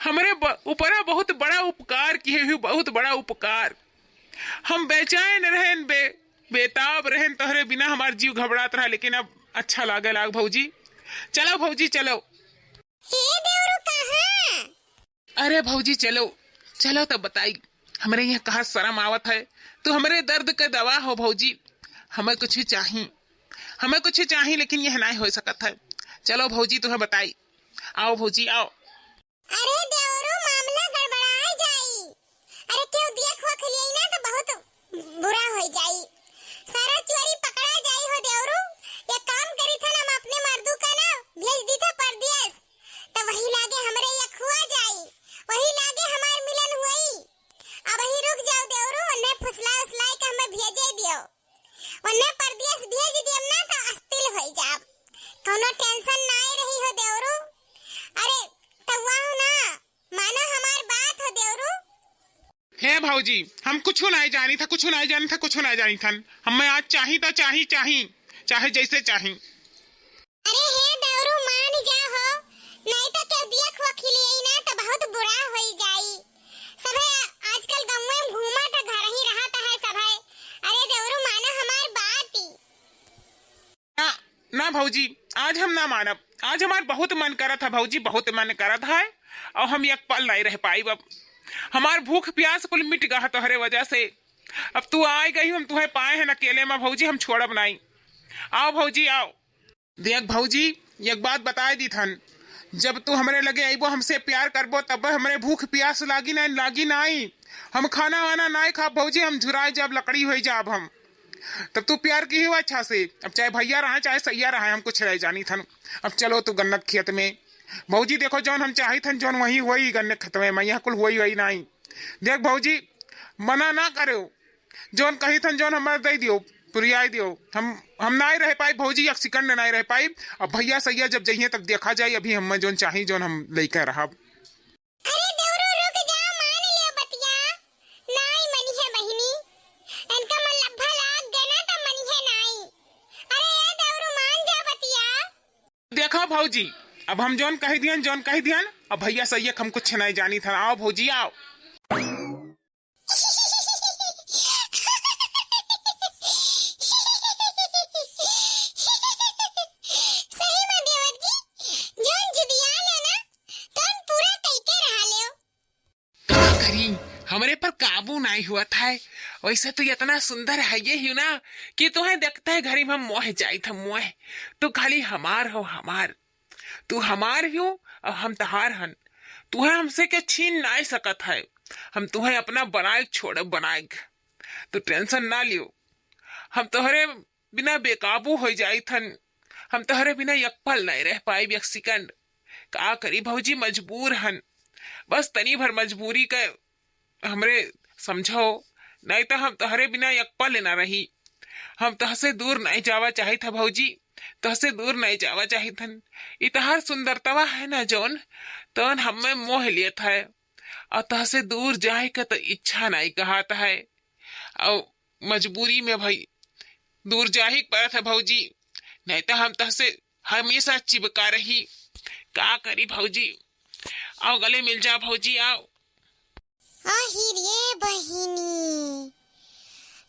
हमारे ऊपर बहुत बड़ा उपकार किए हुए, बहुत बड़ा उपकार। हम बेचैन रहन बेताब रहन तोहरे बिना हमार जीव घबरात रहा, लेकिन अब अच्छा लागे लाग भौजी। चलो भौजी चलो। हे देवरू कहाँ? अरे भौजी चलो चलो तब बताई हमारे यहाँ कहाँ शर्म आवत है, तू हमारे दर्द का दवा हो भौजी। हमें कुछ चाहिए, हमें कुछ चाहिए लेकिन यह नहीं हो सकता है। चलो भौजी तुम्हें बताई, आओ भौजी आओ। अरे देवरू मामला गड़बड़ा जाई, अरे क्यों देखो खलिए ना तो बहुत बुरा हो जाई, सारा चोरी पकड़ा जाई हो देवरू। ये काम करी था ना हम अपने मर्दू का ना भेज दी था परदेश, तो वही लागे हमरे ये खुआ जाई, वही लागे हमार मिलन हुई। अब वही रुक जाओ देवरू, उन्हें फुसला उसलाई के हमें भेजे दियो, उन्हें परदेश भेज दियम ना तो अस्तिल हो जाब, कोनो टेंशन नहीं रही हो देवरू। अरे तवाओ ना मानो हमार बात हो देवरू। हे भौजी हम कुछ नहीं जानी था, कुछ नहीं जानी था, कुछ नहीं जानी था। हमें आज चाही तो चाही चाही चाहे जैसे चाही। अरे हे देवरू मान जाओ, नहीं तो क्यों दिया खुआ खिलिए ना तो बहुत बुरा हो जाई। सब आजकल गांव में घूमा तो घर ही रहता है सब है। अरे देवरू मानो हमार बात ही ना ना भौजी आज हम ना मानब, आज हमार बहुत मन करा था भौजी, बहुत मन करा था और हम एक पल नहीं रह पाई। अब हमार भूख प्यास कुल मिट गया तोहरे वजह से। अब तू आई गई, हम तुम्हें पाए हैं अकेले में भौजी, हम छोड़ब नहीं। आओ भौजी आओ। देख भौजी एक बात बताए दी थन, जब तू हमारे लगे आईबो हमसे प्यार करबो तब हमारे भूख प्यास लागी नहीं। हम खाना वाना नहीं खा भौजी, हम झुराए जब लकड़ी हो जाब हम, तब तू प्यार की हो अच्छा से। अब चाहे भैया रहा चाहे सैया रहा, हम कुछ रह जानी थन। अब चलो तू गन्नत खेत में भौजी देखो जौन हम चाही थन जौन वही हुई गन्नत खेत में, मैया कुल हुई नहीं। देख भौजी मना ना करो, जौन कही थन जौन हमारे दे दियो पुरियाई दियो। हम नहीं रह पाई भौजी, एक सेकंड नहीं रह पाई। अब भैया सैया जब जाइए तब देखा जाए, अभी हम जौन चाही जौन हम लेकर रहा। अरे देवरू रुक जा, मान लियो बतिया नहीं मनी है बहिनी, इनका मन लब्भा लाग गया ना तो मनी है नहीं। अरे ये देवरू मान जा बतिया। देखो भौजी अब हम जौन कही दियन, अब भैया सैया हम कुछ नहीं जानी था। आओ भौजी आओ। हमारे पर काबू नहीं हुआ था। वैसे तो इतना सुंदर है ये ही ना कि तुम्हें देखते है घरी में मोह जाई था मोह। तो खाली हमार हो हमार, तू हमार हो और हम तहार हन। तुम्हें हमसे के छीन नहीं सकत है, हम तुम्हें अपना बनाए छोड़ बनाए, तो टेंशन ना लियो। हम तोहरे बिना बेकाबू हो जाई थन, हम तोहरे बिना एक पल नहीं रह पाई एक सेकंड। का करी भौजी मजबूर हन, बस तनी भर मजबूरी का हमरे समझो, नहीं तो हम तोहरे बिना एक पल ना रही। हम तहसे दूर नहीं जावा चाहे था भौजी, तहसे दूर नहीं जावा चाहे थन। इतहार सुंदरतवा है ना जौन तौन हमें मोह लियत है, और तहसे दूर जाए का तो इच्छा नहीं कहता है, और मजबूरी में भाई दूर जा ही पड़ा था भौजी। नहीं तो हम तहसे हमेशा चिपका रही। का करी भौजी, आओ गले मिल जाओ भौजी, आओ। रे बहिनी,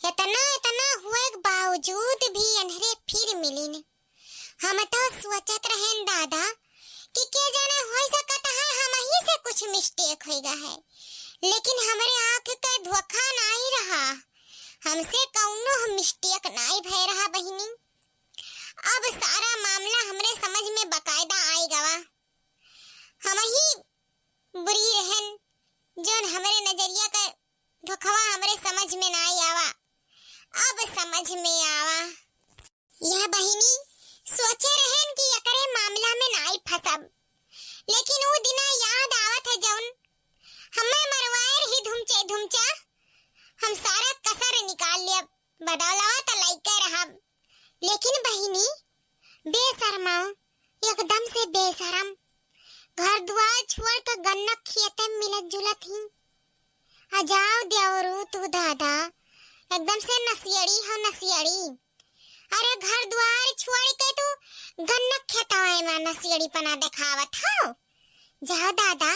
इतना इतना हुए के बावजूद भी अनहरे फिर मिलिन। हम तो सोचत रहें दादा कि के जाने हो सकता है हम ही से कुछ मिस्टेक होगा है, लेकिन हमारे आँख का धोखा नहीं रहा, हमसे कौनो मिस्टेक नहीं भय रहा बहिनी। अब सारा मामला हमरे समझ में बकायदा आएगा। हम ही बुरी रहन जोन हमारे नजरिया का धोखवा हमरे समझ में नहीं आवा, अब समझ में आवा। यह बहिनी सोचे रहन कि एकरे मामला में नहीं फंसब, लेकिन वो दिना याद आवत है जौन हमें मरवाए ही धुमचे धुमचा हम सारा कसर निकाल लिया, बदौलवा तो लाइके रहब। लेकिन बहिनी बेशर्माओ, एकदम से बेशरम, घर द्वार छोड़ कर गन्ना खेते मिलत जुलत ही। अजाओ देवरू तू दादा, एकदम से नसियड़ी हो नसियड़ी। अरे घर द्वार छोड़ के तू गन्ना खेतवा में नसियड़ी पना दिखावत हो। जाओ दादा,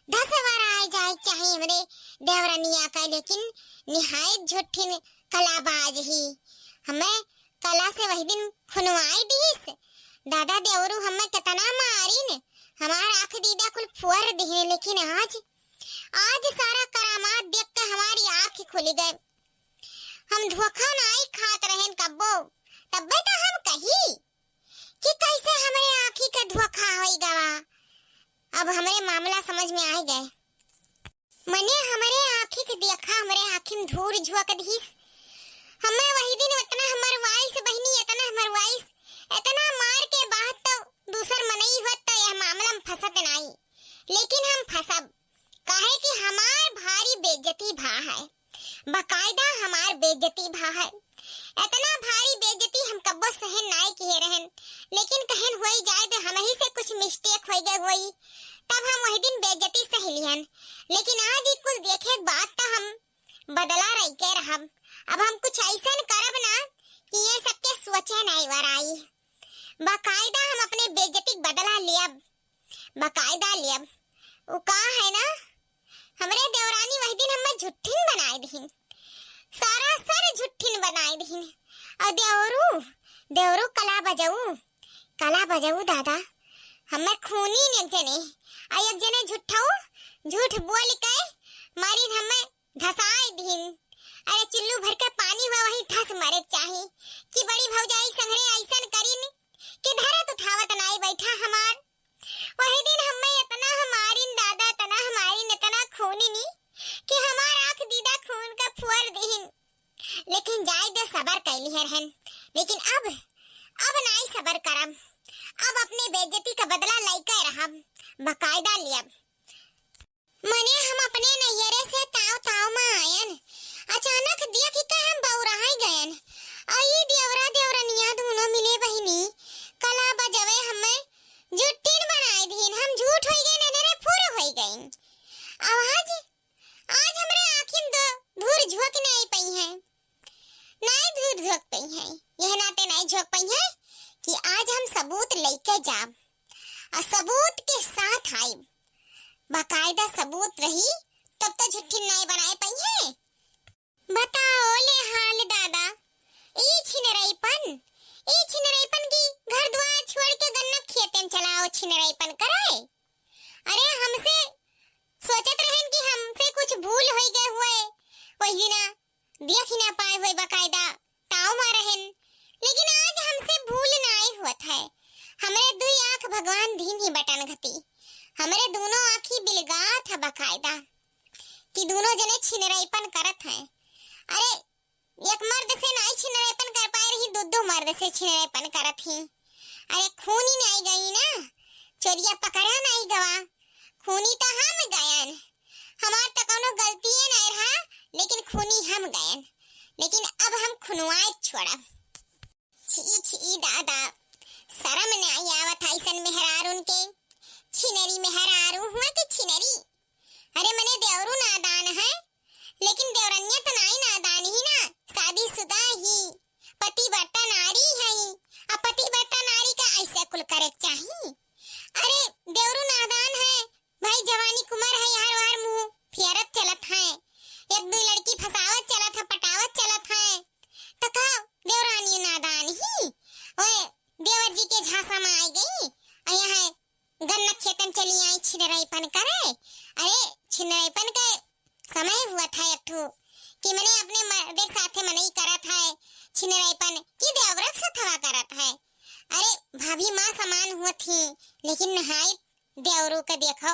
10 बार आए जाए चाहिए हमरे देवरनिया का, लेकिन निहायत झूठी कलाबाज ही। हमें कला से वही दिन खुनवाई दीस दादा देवरू, हमें कितना मारी न, हमारा आँख दीदा कुल फुअर दिए, लेकिन आज सारा करामात देख कर हमारी आँख खुल गए। हम धोखा नहीं खात रहें कब्बो, तब्बे तो हम कही कि कैसे हमारे आँखी का धोखा होई गवा। अब हमारे मामला समझ में आ गए। मने हमारे आँखी के देखा हमारे आँखी में धूर झुक दीस। हमें वही दिन इतना हमार वाइस बहनी, इतना हमार वाइस, इतना मार के बाद तो दूसर मनई होत तो यह मामला में फंसत नहीं, लेकिन हम फंसब काहे कि हमार भारी बेइज्जती भा है, बकायदा हमार बेइज्जती भा है। इतना भारी बेइज्जती हम कब्बो सहन नहीं किए रहन, लेकिन कहन होई जाए तो हम ही से कुछ मिस्टेक हो गए होई, तब हम वही दिन बेइज्जती सह लिहन। लेकिन आज ही कुल देखे बात तो हम बदला रही के रहब। अब हम कुछ ऐसा करब ना कि ये सबके सोचे नहीं वराई, बकायदा हम अपने बेइज्जती बदला लियब, बकायदा लियब। वो का है ना, हमरे देवरानी वही दिन हमें झुट्ठिन बनाए दीन, सारा सर झुट्ठिन बनाए दीन। और देवरू कला बजाऊ दादा, हमें खूनी एक जने झूठ बोल के मारी हमें धसाए दीन। अरे चुल्लू भर के पानी हुआ वही धस मरे चाहे कि बड़ी भौजाई संगरे ऐसन करीन कि धरत उठावत नहीं बैठा हमार। वही दिन हमें इतना हमारी दादा, इतना हमारी इतना खूनी नी कि हमार आँख दीदा खून का फुअर दीन। लेकिन जाए दे सबर कैली रहन, लेकिन अब नहीं सबर करम, अब अपने बेइज्जती का बदला लेके रहब, बकायदा लियब। मने हम अपने नैयरे से ताव में आयन, अचानक देख के हम बौराई गयन। आई देवरनिया दोनों मिले बहिनी कला बजवे हमें झूठिन बनाए दीन। हम झूठ होई गए, नजरे फुर होई गईन। आज हमरे आँखिन धूर झोंक नहीं पई है, नहीं धूर झोंक पई है, यह नाते नहीं झोंक पई है कि आज हम सबूत लेके जाब और सबूत के साथ आइब, बकायदा सबूत रही तब तो झूठी नहीं बनाए पई है। बताओ ले हाल दादा, ई छिनरईपन की घर द्वार छोड़ के गन्ना खेते में चलाओ छिनरईपन कराए। अरे हमसे सोचत रहन कि हमसे कुछ भूल हो गए हुए, वही ना देख ही ना पाए हुए, बकायदा ताव मार रहन, लेकिन आज हमसे भूल नहीं हुआ है। हमारे दुई आँख भगवान दीन ही बटन घती, हमारे दोनों आँखी बिलगा था बकायदा कि दोनों जने छिनरईपन करत हैं। अरे एक मर्द से नहीं छिनरईपन कर पाए रही, दो मर्द से छिनरईपन करत ही। अरे खूनी नहीं गई ना, चोरिया पकड़ा नहीं गवा, खूनी तो हम गयन, हमार तो कोनो गलती नहीं रहा, लेकिन खूनी हम गयन। लेकिन अब हम खुनवाए छोड़ब। छी दादा, शर्म नहीं आवत ऐसन मेहरारून के, छिनरी मेहरारू हुआ कि छिनरी। अरे मने देवरू नादान है, लेकिन देवरनिया तो नहीं नादान ही ना, शादीशुदा ही पतिव्रता नारी है। अब पतिव्रता नारी का ऐसे कुल करे चाहिए। अरे देवरू नादान है भाई, जवानी कुमार है यार, वार मुंह फियरत चलत है, एक दो लड़की फसावत चलत है, पटावत चलत है, तो का देवरानी नादान ही ओए देवर जी के झांसा में आई गई, अया है गन्ना खेतन चली आई छिनराईपन करे। अरे छिनराईपन का समय हुआ था एक ठो कि मैंने अपने मर्द साथे मनई करत है छिनराईपन की देवरत से थवा करत है। अरे भाभी माँ समान हुआ थी, लेकिन नहाई देवरू का देखो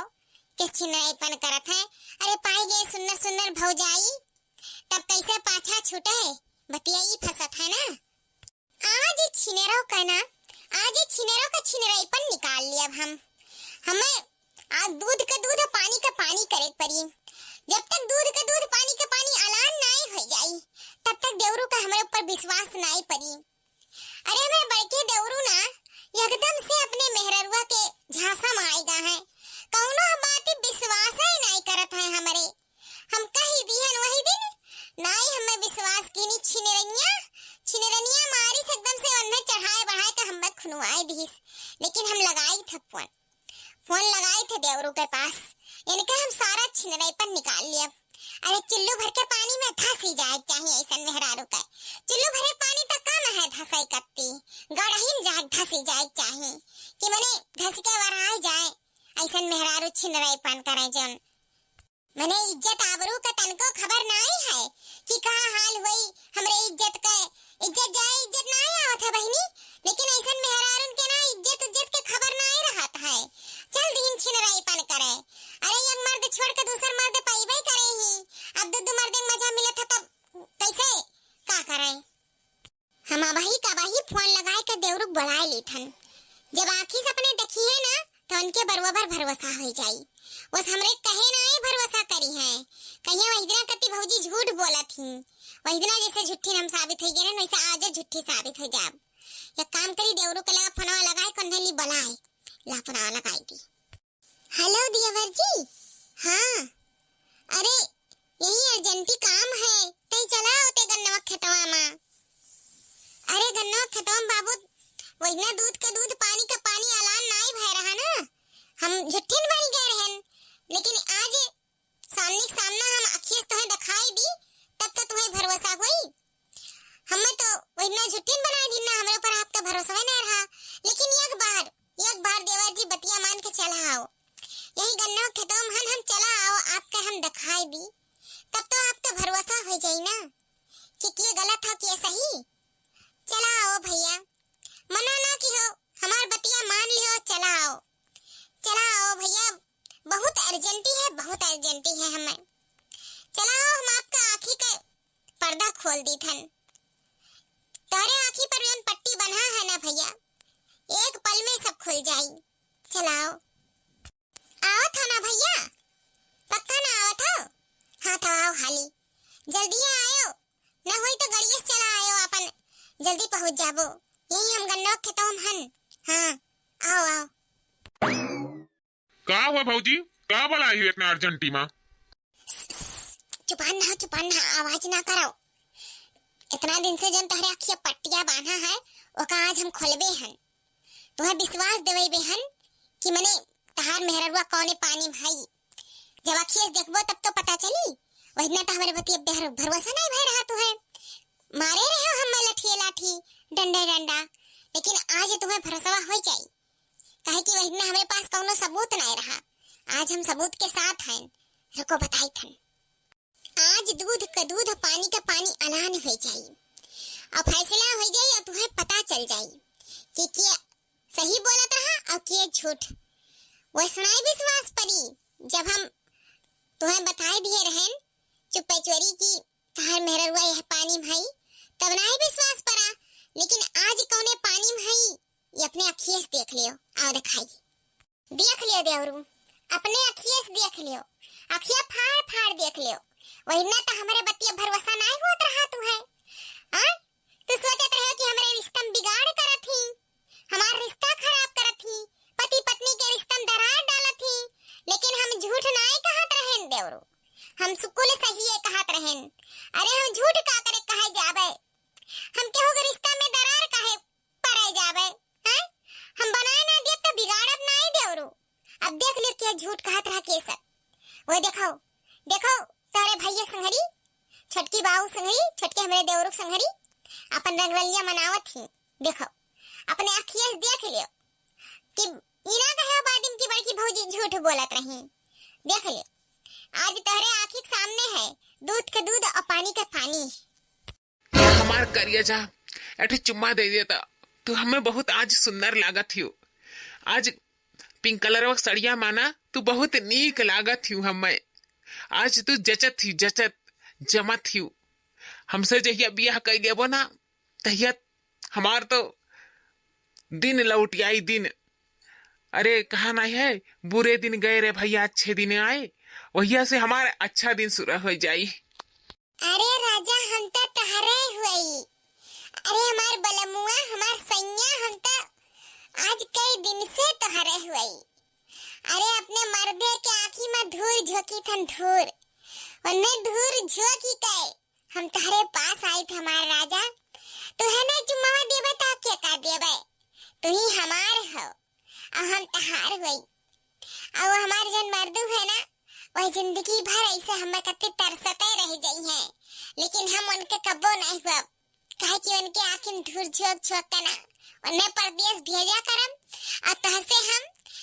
किस छिनराईपन करत है। अरे पाई गए सुंदर सुंदर भौजाई, तब कैसे पाछा छूटे बतियाई फसत है ना। आज छिनेरो का ना, आज छिनेरो का छिनराईपन निकाल लिया हमें आज दूध का दूध पानी का पानी करे पड़ी। जब तक दूध का दूध पानी का पानी अलान नहीं हो जाई, तब तक देवरू का हमारे ऊपर विश्वास नहीं पड़ी। अरे हमारे बड़के देवरू ना एकदम से अपने मेहररुआ के झांसा में आएगा है, कौनो बात विश्वास ही नहीं करत है हमारे। हम कही दिहन वही दिन नहीं हमें विश्वास की नहीं, छिनरनिया मारी से एकदम से उन्हें चढ़ाए बढ़ाए के हमें खुनवाए दिस। लेकिन हम लगाई थे फोन लगाए थे देवरू के पास, इनका हम सारा छिनराईपन निकाल लिया। अरे चुल्लू भर के पानी में धसी जाए चाहिए ऐसा मेहरारू का, चुल्लू भरे पानी तक कम है धसाई कत्ती, गड़हीन जाए धसी जाए चाहिए कि मने धस के वराए जाए ऐसा मेहरारू छिनराईपन करे जन। मने इज्जत आबरू का तनको खबर नहीं है कि कहाँ हाल हुई हमरे इज्जत का, इज्जत जाए इज्जत नहीं आवत है बहनी, लेकिन ऐसा मेहरारू के ना इज्जत के खबर नहीं रहत है। चल दिन छिनराईपन करे। अरे एक मर्द छोड़ के दूसर मर्द पाइबे करे ही, अब दो मर्द मजा मिले था तब कैसे का करे। हम अबही का बही फोन लगाए के देवरू बुलाए लीथन, जब आँखी से अपने देखिए ना तो उनके बरोबर भरोसा हो जाई। बस हमरे कहे ना ही भरोसा करी है, कहीं वही दिन कति भौजी झूठ बोला थी, वही दिन जैसे झूठी हम साबित हो गए ना वैसे आज झूठी साबित हो जाब। एक काम करी देवरू के लगा फोनवा लगाए कंधेली बुलाए ला फोनवा लगाई दी। हेलो देवर जी, हाँ अरे यही अर्जेंटी काम है, तई चला होते गन्नवा खेतवा में। अरे गन्नवा खेतवा में बाबू वही दूध का दूध पानी का पानी अलान नहीं भय रहा ना, हम झुट्ठिन बन गए रहन, लेकिन आज सामना हम अखियस तुम्हें दिखाई दी तब तो तुम्हें भरोसा हुई। हमें तो वही झुट्ठिन बना दी ना, हमारे ऊपर आपका भरोसा ही नहीं रहा। लेकिन एक बार देवर जी बतिया मान के चला आओ, यही गन्ना खेतों में हम चला आओ आपका हम दिखाई दी, तब तो आपका भरोसा हो जाए ना कि ये गलत हो कि सही। चला आओ भैया, मना ना की हो, हमार बतिया मान लियो, चला आओ भैया, बहुत अर्जेंटी है हमें। चला आओ, हम आपका आँखी का पर्दा खोल दी थन, तारे आँखी पर भी पट्टी बना है ना भैया, एक पल में सब खुल जाई। चलाओ आओ था ना भैया, पक्का ना आओ था? हाँ तो आओ हाली, जल्दी आयो ना होई तो गड़िया चला आयो, अपन जल्दी पहुंच जाबो, यही हम गन्ना खेतों में हन। हाँ आओ। का हुआ भौजी, का बोला ही इतना अर्जेंटी में? चुपान ना आवाज ना करो। इतना दिन से जन तहरे अखिया पट्टिया बांधा है ओका आज हम खोलबे हन, तुम्हें विश्वास देवे बेहन कि मने तहार मेहररुआ कौने पानी भाई। जब अखियस देखबो तब तो पता चली, वही ना तो हमारे बतिया भरोसा नहीं भय रहा तुम्हें, मारे रहे हम लाठी डंडा, लेकिन आज तुम्हें भरोसा हो जाई, कहे कि वही ना हमारे पास कौनो सबूत नहीं रहा, आज हम सबूत के साथ हैं। रुको बताई थन, आज दूध का दूध पानी का पानी अलान हो जाई और फैसला हो जाई और तुम्हें पता चल जाई कि क्या सही बोलत रहा और क्या झूठ। वैसा विश्वास पड़ी जब हम तुम्हें बताए दिए रहन चुप्पे चोरी की तहार मेहररुआ यह पानी भाई, तब ना ही विश्वास पड़ा, लेकिन आज कौने पानी भाई ये अपने अखियस देख लियो, आओ दिखाई देख लियो देवरू, अपने अखियस देख लियो, अखिया फाड़ देख लियो, वही ना तो हमारे बतिया भरोसा नहीं होत रहा तुम्हें। तू सोचत रहे कि हमारे रिश्ता में बिगाड़ करत थी, हमारा रिश्ता खराब करत थी, पति पत्नी के रिश्ता में दरार डालत थी, लेकिन हम झूठ नहीं कहत रहन देवरू, हम सुकुल सही है कहत रहन। अरे हम झूठ का करे कहे जाबे, हम केहू के रिश्ता में दरार काहे पड़े जाबे, हम बनाए ना दिए अब देख लियो क्या झूठ कहत रहा के सब। वो देखो देखो तारे भैया संगरी, छटकी बाऊ संगरी, छटके हमारे देवरुख संगरी अपन रंगरलिया मनावत थी। देखो अपने अखियां से देख लियो कि इना कहे बादिम की बड़की भौजी झूठ बोलत रही। देख लियो आज तहरे आँखी के सामने है दूध का दूध और पानी का पानी। हमार करिया जा एठे चुम्मा दे देता, तू हमें बहुत आज सुंदर लागत हियो। आज पिंक कलर सड़िया माना तू बहुत नीक लागत हियो। हमें आज तू जचत थी, जचत जमत हियो। हमसे जहिया बियाह कर लेबो ना तहिया हमार तो दिन लौट आई दिन। अरे कहा नहीं है बुरे दिन गए रे भैया अच्छे दिन आए, वहिया से हमारा अच्छा दिन शुरू हो जाई। अरे राजा हम तो तहरे हुई, अरे हमार बलमुआ हमार सैया हम तो आज कई दिन से तहरे हुई। अरे अपने मर्दे के आँखी में धूल झोंकी थन धूल, उन्हें धूल झोंकी कहे हम तहरे पास आई थे हमारे राजा। तू है ना चुम्मा देवे ता क्या का देवे, तू ही हमार हो और हम तहार हुई। और हमारे जन मर्दू है ना वह जिंदगी भर ऐसे हमें कते तरसते रह गई हैं, लेकिन हम उनके कब्बो नहीं हुआ कहे कि उनके आँखिं धूल झोंक झोंक कर ना उन्हें परदेश भेजा करम और तहसे हम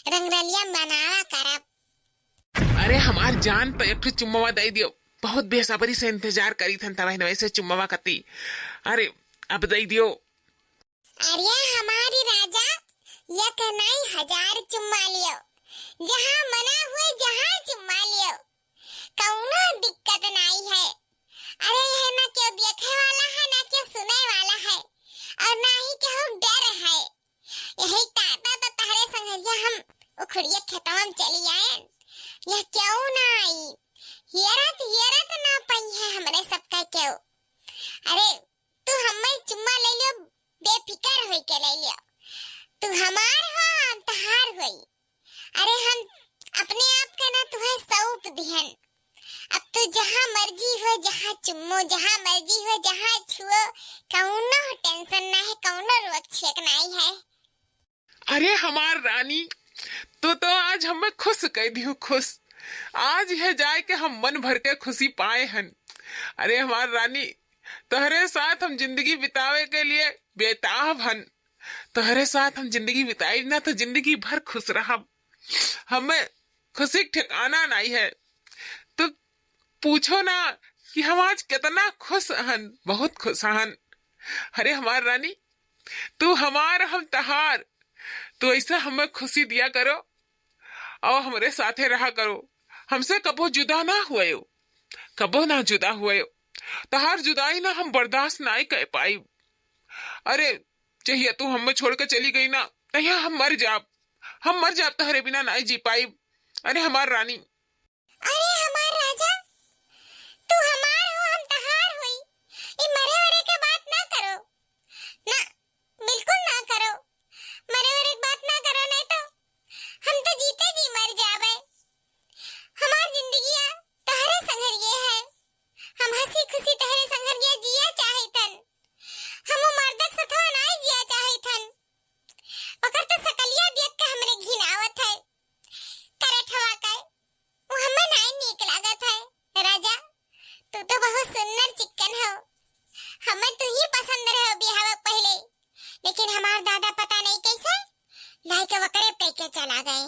रंगरलिया मनावा करब। अरे हमार जान तो एक चुम्मा दे दियो, बहुत बेसब्री से इंतजार करी थन तब वैसे चुम्मा कती। अरे अब दे दियो। अरे हमारी राजा ये कहनाई 1000 चुम्मा लियो, जहाँ मना हुए जहाँ चुम्मा लियो, कौनो दिक्कत नहीं है। अरे यह ना क्यों देखे वाला है ना क्यों सुने वाला है और ना ही क्यों डर है। यही ताता तो तहरे संगरिया हम उखड़िया खेतवा में चली आए, यह क्यों ना आई हियरत ना पई है हमरे सबका क्यों। अरे तू हमें चुम्मा ले लियो, बेफिकर होई के ले लियो, तू हमार हो हम तहार होई। अरे हम अपने आप का ना तुम्हें सौंप दिहन, अब तो जहाँ मर्जी हो जहाँ चुम्मो, जहाँ मर्जी हो जहाँ छुओ, कौनो टेंशन ना है, कौनो रोक छेक नहीं है। अरे हमार रानी तू तो आज हमें खुश कर दियो, खुश। आज है जाए के हम मन भर के खुशी पाए हन। अरे हमार रानी तोहरे साथ हम जिंदगी बितावे के लिए बेताब हन। तोहरे साथ हम जिंदगी बिताई ना तो जिंदगी भर खुश रहा। हमें खुशी ठिकाना नहीं है। तो पूछो ना कि हम आज कितना खुश हन, बहुत खुश हन। अरे हमार रानी तू हमार हम तहार, तो ऐसा हमें खुशी दिया करो और हमारे साथे रहा करो। हमसे कबो जुदा ना हुए हो, कबो ना जुदा हुए हो। तहार जुदाई ना हम बर्दाश्त नहीं कर पाई। अरे चाहिए तू हमें छोड़ कर चली गई ना तहिया हम मर जाब तहरे बिना नहीं जी पाई। अरे हमार रानी। अरे हमार राजा तू हमार हो हम तहार हुई, ये मरे वरे के बात ना करो ना, बिल्कुल ना करो, मरे वरे की बात ना करो, नहीं तो हम तो जीते जी मर जावे। हमार जिंदगी तहरे संघरिये है, हम हंसी खुशी तहरे संघरिये जिया चाहे थन, हम मर्दक सथवा नहीं जिया चाहे थन। ओकर तो सकलिया देख के हमरे घिन आवत है, करठवा के वो हमें नहीं नीक लागत है। राजा तू तो बहुत सुंदर चिकन हो, हमें तू ही पसंद रहे बिहाव पहले, लेकिन हमार दादा पता नहीं कैसे लाई के वकरे पे के चला गए।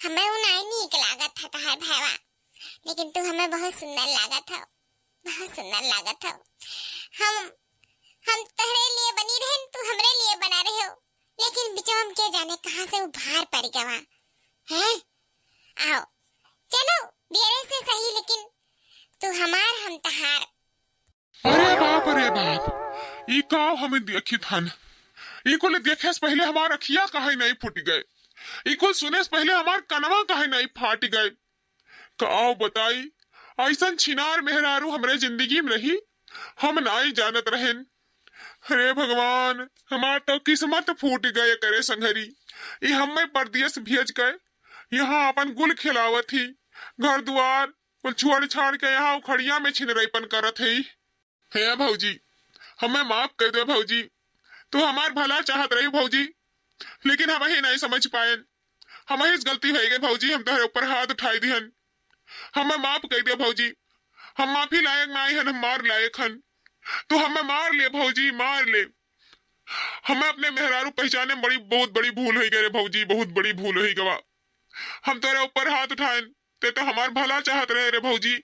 हमें वो नहीं नीक लागत था तहार भावा, लेकिन तू हमें बहुत सुंदर लागत हो, बहुत सुंदर लागत हो। हम तहरे लिए बनी रहे, तू हमरे लिए बना रहे हो, लेकिन बिचवा में के जाने कहाँ से वो भार पड़ गवा है। आओ चलो देरे से सही, लेकिन तू हमार हम तहार। अरे बाप ई का हमें देखी थन, इको ले देखे से पहले हमार अखिया काहे नहीं फूट गए, इको सुने से पहले हमार कनवा काहे नहीं फाट गए। काओ बताई ऐसा छिनार मेहरारू हमरे जिंदगी में रही, हम नहीं जानत रहेन। अरे भगवान हमार तो किस्मत फूट गए करे संघरी। ये हमें परदेश भेज गए, यहाँ अपन गुल खिलावत ही, घर द्वार कुल छोड़ छाड़ के यहाँ उखड़िया में छिनरईपन करत है। हे भौजी हमें माफ कर दो भौजी, तू हमार भला चाहत रही भौजी, लेकिन हम ही नहीं समझ पाए। हमारी गलती हो गई भौजी, हम तुम्हारे ऊपर हाथ उठाई दिहन, हमें माफ कर दिया भौजी, हम माफी लायक ना हन, हम मार लायक हन, तो हमें मार ले भौजी, मार ले। हमें अपने मेहरारू पहचाने में बहुत बड़ी भूल हुई गए भौजी, बहुत बड़ी भूल हुई गवा। हम तेरे ऊपर हाथ उठाए ते तो हमार भला चाहत रहे रे भौजी,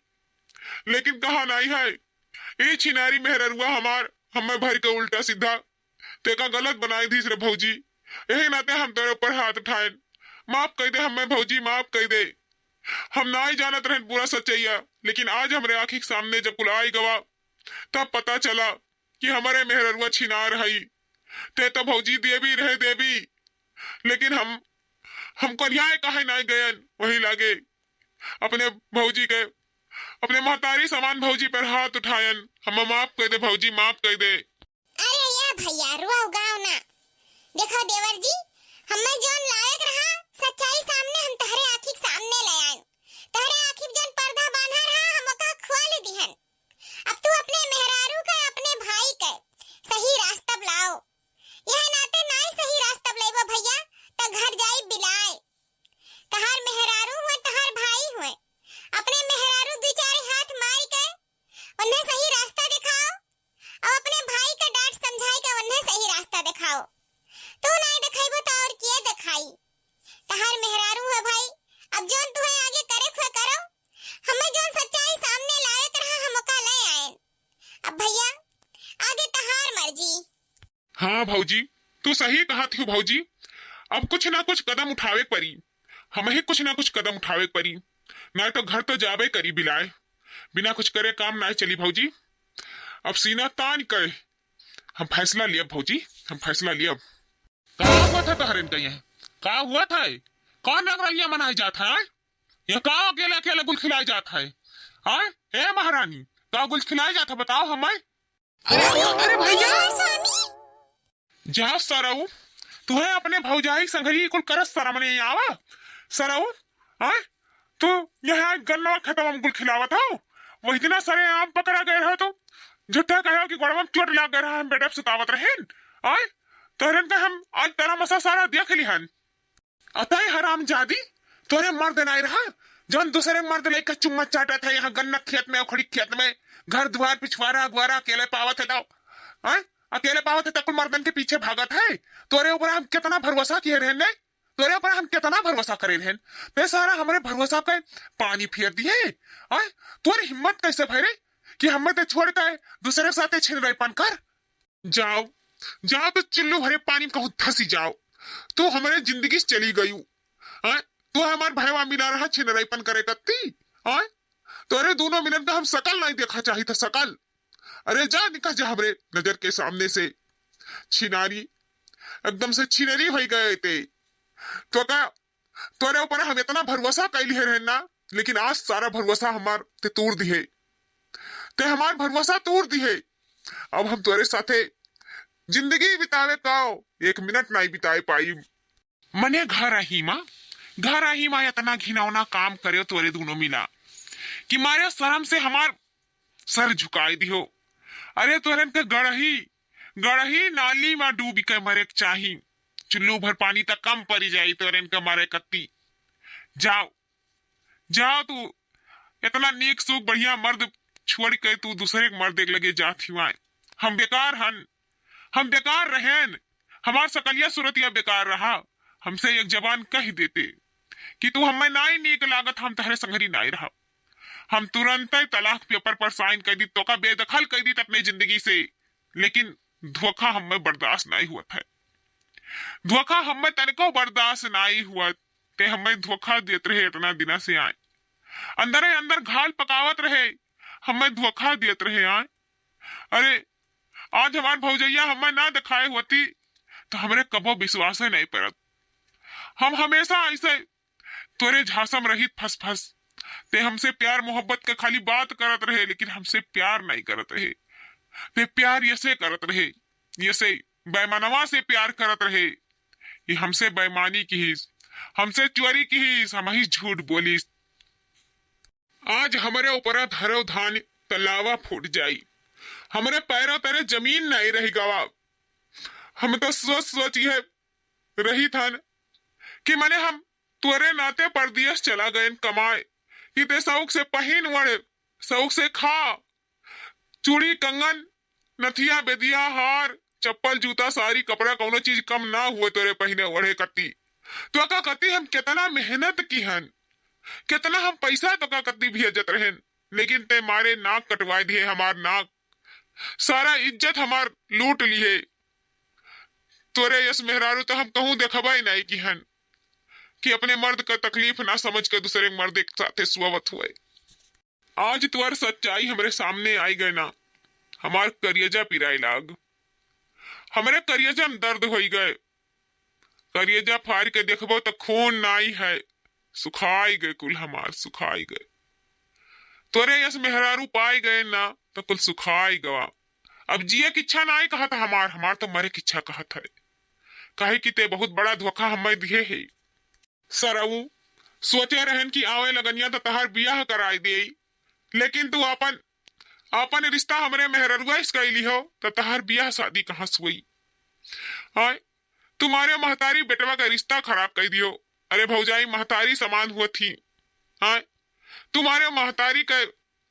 लेकिन कहा नहीं है, ये छिनारी मेहरुआ हमार हमें भर के उल्टा सीधा ते का गलत बनाई दी रे भौजी, यही नाते हम तेरे ऊपर हाथ उठाए, माफ कर दे हमें भौजी, माफ कर दे। हम ना ही जानत रहे पूरा सच्चाइया, लेकिन आज हमारे आंखी के सामने जब कुलाई गवा तब पता चला कि हमारे मेहरुआ छिनार है, ते तो भौजी देवी रहे देवी, लेकिन हमको न्याय कहे नहीं गए, वही लागे अपने भौजी के, अपने महतारी समान भौजी पर हाथ उठायन, हम माफ कर दे भौजी, माफ कर दे। अरे या भैया रुआओ गाँव ना, देखो देवर जी, हमें जोन लायक रहा सच्चाई सामने हम तहरे आँखी सामने ले आए, तहरे आँखी जोन पर्दा बांधा रहा हम ओका खोल दिहन। अब तू अपने मेहरारू का, अपने भाई का सही रास्ता लाओ, यह नाते ना सही रास्ता लेबो भैया तो घर जाई बिलाए, तहार मेहरारू हुए तहार भाई हुए, अपने मेहरारू दो चार हाथ मार के उन्हें सही रास्ता दिखाओ, और अपने भाई का डांट समझाई के उन्हें सही रास्ता दिखाओ। तू नहीं दिखाइबो तो और किए दिखाई, तहार मेहरारू है भाई, अब जोन तुम्हें आगे करे खुए करो, हमें जोन सच्चाई सामने लायक रहा हम ओका ले आए। अब भैया आगे तहार मर्जी। हाँ भौजी, तू सही कहा थी भौजी, अब कुछ ना कुछ कदम उठावे परी, हमें कुछ ना कुछ कदम उठावे परी, ना तो घर तो जावे करी बिलाए, बिना कुछ करे काम ना चली भौजी। अब सीना तान कर हम फैसला लिया भौजी, हम फैसला लिया। क्या हुआ था तहरन का, यहाँ क्या हुआ था, कौन रंगरलिया मनाई जाता है, ये का अकेला अकेला गुल खिलाई जाता है, हाँ ए महारानी का गुल खिलाई जाता बताओ हमें। अरे भैया जा सरऊ, तुम्हें अपने भौजाई संघरी कुल करस शरम नहीं आवा सरऊ, हाँ तू यहाँ गन्ना खत्म हम गुल खिलावा था, वही दिन सरे आम पकड़ा गए रहा, तो झूठा कहो कि गोड़वा चोट लग गए रहा, हम बेटा सुतावत रहे, आए तोरन का हम आज तेरा मसा सारा देख लिहन, अतः हराम जादी तोरे मर्द नहीं रहा, जौन दूसरे मर्द लेकर चुम्मा चाटा था यहाँ गन्ना खेत में, उखड़ी खेत में, घर द्वार पिछवाड़ा अगवारा अकेले पावत है, दाओ अकेले पावत है तकुल मर्दन के पीछे भागत है, तोरे ऊपर हम कितना भरोसा किए रहने, तोरे ऊपर हम कितना भरोसा करे रहन, ते सारा हमारे भरोसा पे पानी फेर दिए, तोरी हिम्मत कैसे भरे कि हमें ते छोड़ के दूसरे के साथ छिन रहे पन कर, जाओ जाओ तो चिल्लू भरे पानी कहूँ धसी जाओ, तू हमारे जिंदगी से चली गई, तू हमारे भाईवा मिला रहा छिन रही पन करे कत्ती, तोरे दोनों मिलन का हम सकल नहीं देखा चाहिए था, सकल, अरे जा निकल जा हमरे नजर के सामने से, छिनारी एकदम से छिनरी हो गए थे, तो क्या तोरे ऊपर हम इतना भरोसा कैली है रहना, लेकिन आज सारा भरोसा हमार ते तोड़ दिए, ते हमार भरोसा तोड़ दिए, अब हम तोरे साथे जिंदगी बितावे का एक मिनट नहीं बिताए पाई, मने घर ही माँ इतना घिनौना काम करे तोरे दोनों मिला कि मारे शर्म से हमार सर झुकाई दियो, अरे तोरन के गड़ही नाली में डूब के मरे चाही, चुल्लू भर पानी तक कम पड़ी जाई तोरन के मारे कत्ती, जाओ जाओ तू इतना नेक सुख बढ़िया मर्द छोड़ के तू दूसरे के मर्द लगे जाती हुआ, हम बेकार रहेन, हमार सकलिया सूरतिया बेकार रहा, हमसे एक जबान कह देते कि तू हमें नाई नीक लागत, हम तहरे संगरी नाई रहा, हम तुरंत ही तलाक पेपर पर साइन कर दी, तो का बेदखल कर दी अपनी जिंदगी से, लेकिन धोखा हमें बर्दाश्त नहीं हुआ था, धोखा हमें तनिको बर्दाश्त नहीं हुआ, ते हमें धोखा देते रहे इतना दिना से आए, अंदर घाल पकावत रहे, हमें धोखा देते रहे आए, अरे आज हमारे भौजैया हमें ना दिखाए होती तो हमरे कबो विश्वास ही नहीं पड़त, हम हमेशा ऐसे तोरे झांसम रही फस ते हमसे प्यार मोहब्बत का खाली बात करत रहे, लेकिन हमसे प्यार नहीं करत रहे, ते प्यार ऐसे करत रहे, ऐसे बेईमानवा से प्यार करत रहे, ये हमसे बेईमानी की ही, हमसे चोरी की ही, हम ही झूठ बोली, आज हमारे ऊपर धरो धान तलावा फूट जाई, हमारे पैरों तेरे जमीन नहीं रही गवा, हम तो सोच ये रही था कि मैंने हम तुअरे नाते परदेश चला गए कमाए कि ते शौक से पहिन वड़े, शौक से खा, चूड़ी कंगन नथिया बेदिया हार चप्पल जूता सारी कपड़ा कौनो चीज कम ना हुए तोरे पहिने ओढ़े कत्ती। तो का कत्ती हम कितना मेहनत की हन, कितना हम पैसा तो का कत्ती भेजत रहेन, लेकिन ते मारे नाक कटवा दिए, हमार नाक सारा इज्जत हमार लूट लिए। तोरे यस मेहरारू तो हम कहूं देखबा ही नहीं की हन कि अपने मर्द का तकलीफ ना समझ कर दूसरे मर्द के साथे सुवत हुए। आज तुअर सच्चाई हमरे सामने आई गए ना, हमार करियजा पिराई लाग, हमरे करियजा में दर्द हो गए। करियजा फाड़ के देखबो तो खून नाई है, सुखाई गए कुल हमार सुखाई गए। तोरे यस मेहरारू पाई गए ना तो कुल सुखाई गवा। अब जिए की इच्छा ना आई कहा था हमार, हमार तो मरे की इच्छा कहा था। काहे कि ते बहुत बड़ा धोखा हमें दिए है। सरऊ सोचे रहन कि आवे लगनिया तो तहार बियाह कराई दे, लेकिन तू अपन रिश्ता हमरे मेहररुआ कैली हो तो तहार बियाह शादी कहाँ से हुई। हाय तुम्हारे महतारी बेटवा का रिश्ता खराब कर दियो। अरे भौजाई महतारी समान हुआ थी। हाय तुम्हारे महतारी के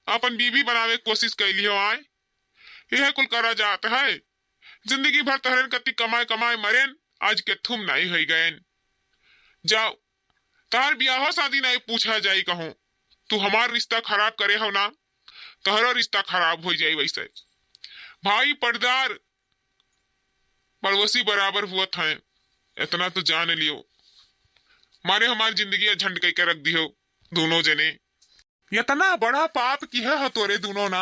अपन बीबी बनावे की कोशिश कैली हो। आए यह कुल करा जात है। जिंदगी भर तहरन कति कमाए कमाए मरेन, आज के थुम नहीं हो गए। जाओ तार बियाह शादी नहीं पूछा जाई कहूं, तू हमार रिश्ता खराब करे हो ना, तहरा रिश्ता खराब हो जाए। वैसे भाई पर्दार पड़ोसी बराबर हुआ था, इतना तो जान लियो। मारे हमारी जिंदगी झंड के रख दियो दोनों जने। इतना बड़ा पाप की है तोरे दोनों ना